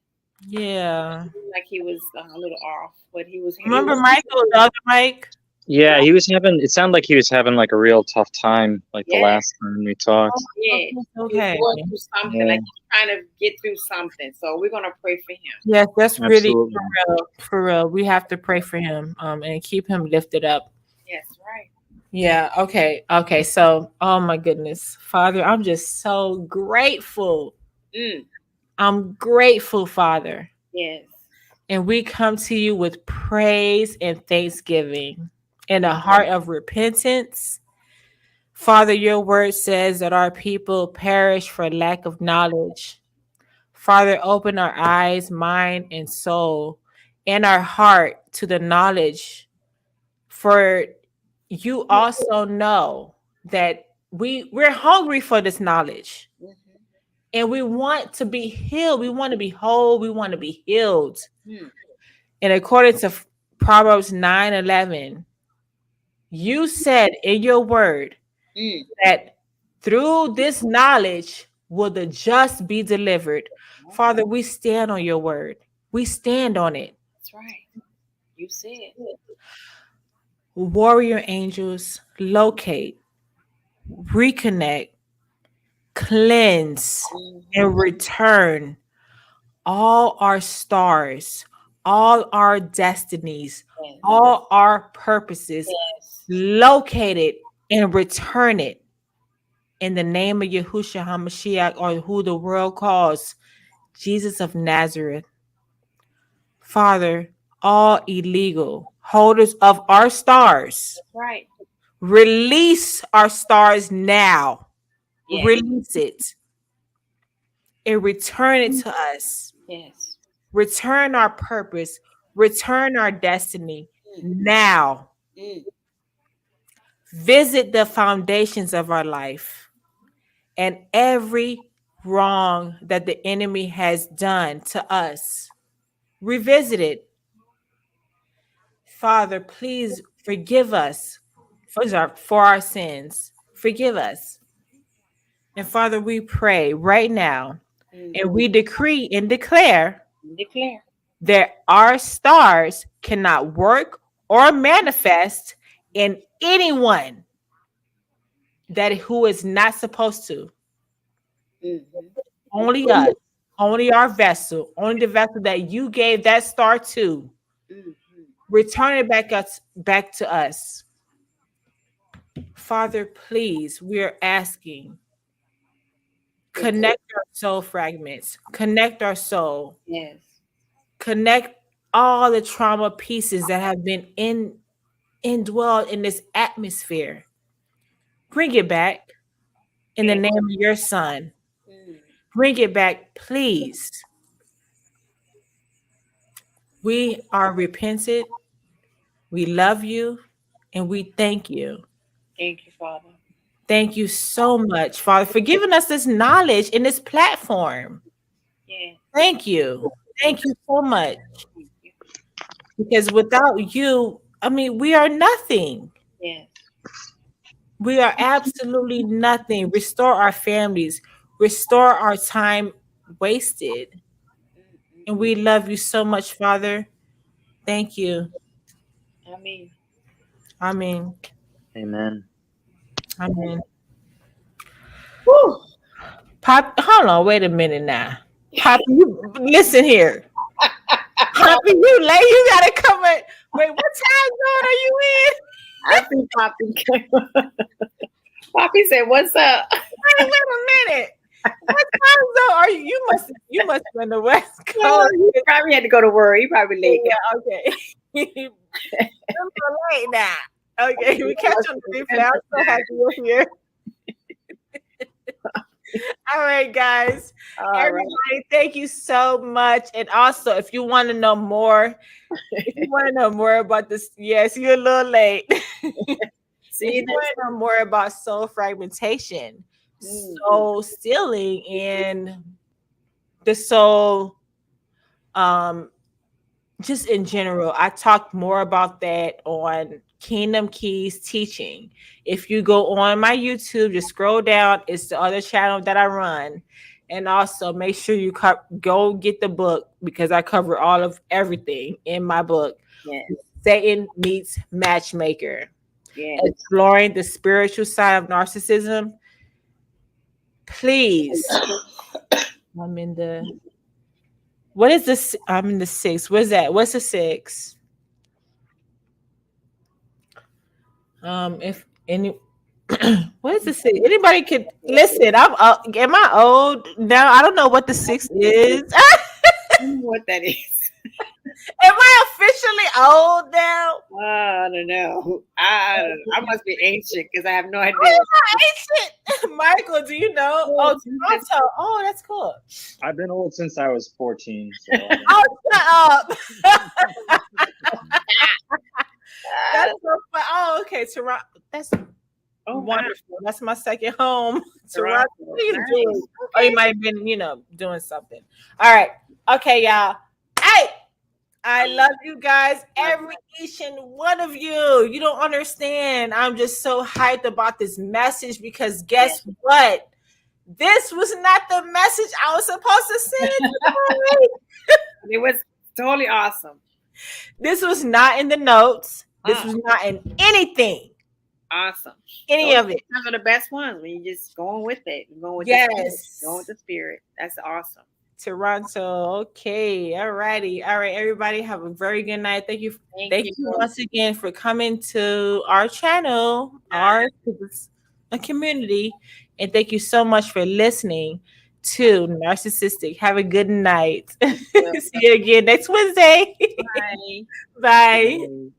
S1: Yeah.
S2: Like he was a little off, but he was.
S1: Remember Michael, the other mic?
S3: Yeah, he was having. It sounded like he was having like a real tough time, like the last time we talked.
S2: Yeah.
S1: Okay.
S2: He's going through something. Like he's trying to get through something. So we're gonna pray for him.
S1: Yes, that's really
S3: Absolutely.
S1: for real. For real. We have to pray for him and keep him lifted up.
S2: Yes, right.
S1: Yeah. Okay. Okay. So, oh my goodness, Father, I'm just so grateful. I'm grateful, Father.
S2: Yes.
S1: And we come to you with praise and thanksgiving and a heart of repentance. Father, your word says that our people perish for lack of knowledge. Father, open our eyes, mind, and soul, and our heart to the knowledge. For you also know that we're hungry for this knowledge. And we want to be healed. We want to be whole. We want to be healed. And according to Proverbs 9:11, you said in your word
S2: Mm.
S1: that through this knowledge will the just be delivered. Father, we stand on your word. We stand on it.
S2: That's right. You said.
S1: Warrior angels, locate, reconnect, cleanse, and return all our stars, all our destinies,
S2: Yes.
S1: all our purposes,
S2: Yes.
S1: locate it and return it in the name of Yahushua HaMashiach, or who the world calls Jesus of Nazareth. Father, all illegal holders of our stars,
S2: That's right.
S1: release our stars now.
S2: Yes.
S1: Release it and return it to us.
S2: Yes.
S1: Return our purpose. Return our destiny now.
S2: Mm.
S1: Visit the foundations of our life and every wrong that the enemy has done to us. Revisit it. Father, please forgive us for our sins. Forgive us. And Father, we pray right now and we decree and declare
S2: Declare.
S1: that our stars cannot work or manifest in anyone that who is not supposed to.
S2: Mm-hmm.
S1: Only us, only our vessel, only the vessel that you gave that star to.
S2: Mm-hmm.
S1: Return it back to us. Father, please, we are asking. Connect our soul fragments. Connect our soul.
S2: Yes.
S1: Connect all the trauma pieces that have been indwelled in this atmosphere. Bring it back in the name of your son. Bring it back, please. We are repentant. We love you and we thank you.
S2: Thank you, Father.
S1: Thank you so much, Father, for giving us this knowledge in this platform.
S2: Yeah.
S1: Thank you. Thank you so much.
S2: Thank you.
S1: Because without you, I mean, we are nothing.
S2: Yes.
S1: We are absolutely nothing. Restore our families, restore our time wasted. And we love you so much, Father. Thank you.
S2: I mean.
S1: Amen.
S3: Amen.
S1: Amen.
S2: Woo.
S1: Pop, hold on, wait a minute now. Poppy, you listen here. Poppy, you late. You gotta come in. Wait, what time zone are you in?
S2: I think Poppy. Poppy said, "What's up?"
S1: Wait a minute. What time zone are you? You must be on the West
S2: Oh,
S1: Coast.
S2: he probably had to go to work. He probably late.
S1: Yeah, okay. I'm so late now. Okay, we catch on the replay. I'm so happy you're here. All right, guys.
S2: All
S1: Everybody,
S2: right.
S1: thank you so much. And also, if you want to know more, about this, yes, you're a little late.
S2: See
S1: If
S2: you
S1: you want
S2: next.
S1: to know more about soul fragmentation, soul stealing, and the soul, just in general, I talk more about that on Kingdom Keys Teaching. If you go on my YouTube, just scroll down. It's the other channel that I run. And also make sure you go get the book because I cover all of everything in my book.
S2: Yes.
S1: Satan Meets Matchmaker.
S2: Yes.
S1: Exploring the spiritual side of narcissism. Please. I'm in the What is this? I'm in the 6. What is that? What's the 6? If any, what is the 6? Anybody could listen. Am I old now? I don't know what the 6 is.
S2: I don't know what that is.
S1: Am I officially old now?
S2: I don't know. I must be ancient because I have no idea.
S1: Oh, ancient. Michael, do you know? Oh, Toronto. Oh, that's cool.
S3: I've been old since I was 14. So
S1: Oh, shut up. That's so fun. Oh, okay. Toronto. That's wonderful. That's my second home. Toronto. What are you doing? Oh, you might have been, doing something. All right. Okay, y'all. Hey, I love you guys, each and one of you. You don't understand. I'm just so hyped about this message because guess what? This was not the message I was supposed to send today.
S2: It was totally awesome.
S1: This was not in the notes. This was not in anything.
S2: Awesome.
S1: Any of it.
S2: Those are the best ones when you just going with it. Going with going with the spirit. That's awesome.
S1: Toronto. Okay. All righty. All right. Everybody have a very good night. Thank you. Thank you once again for coming to our channel, our community. And thank you so much for listening to Narcissistic. Have a good night. See you again next Wednesday.
S2: Bye.
S1: Bye.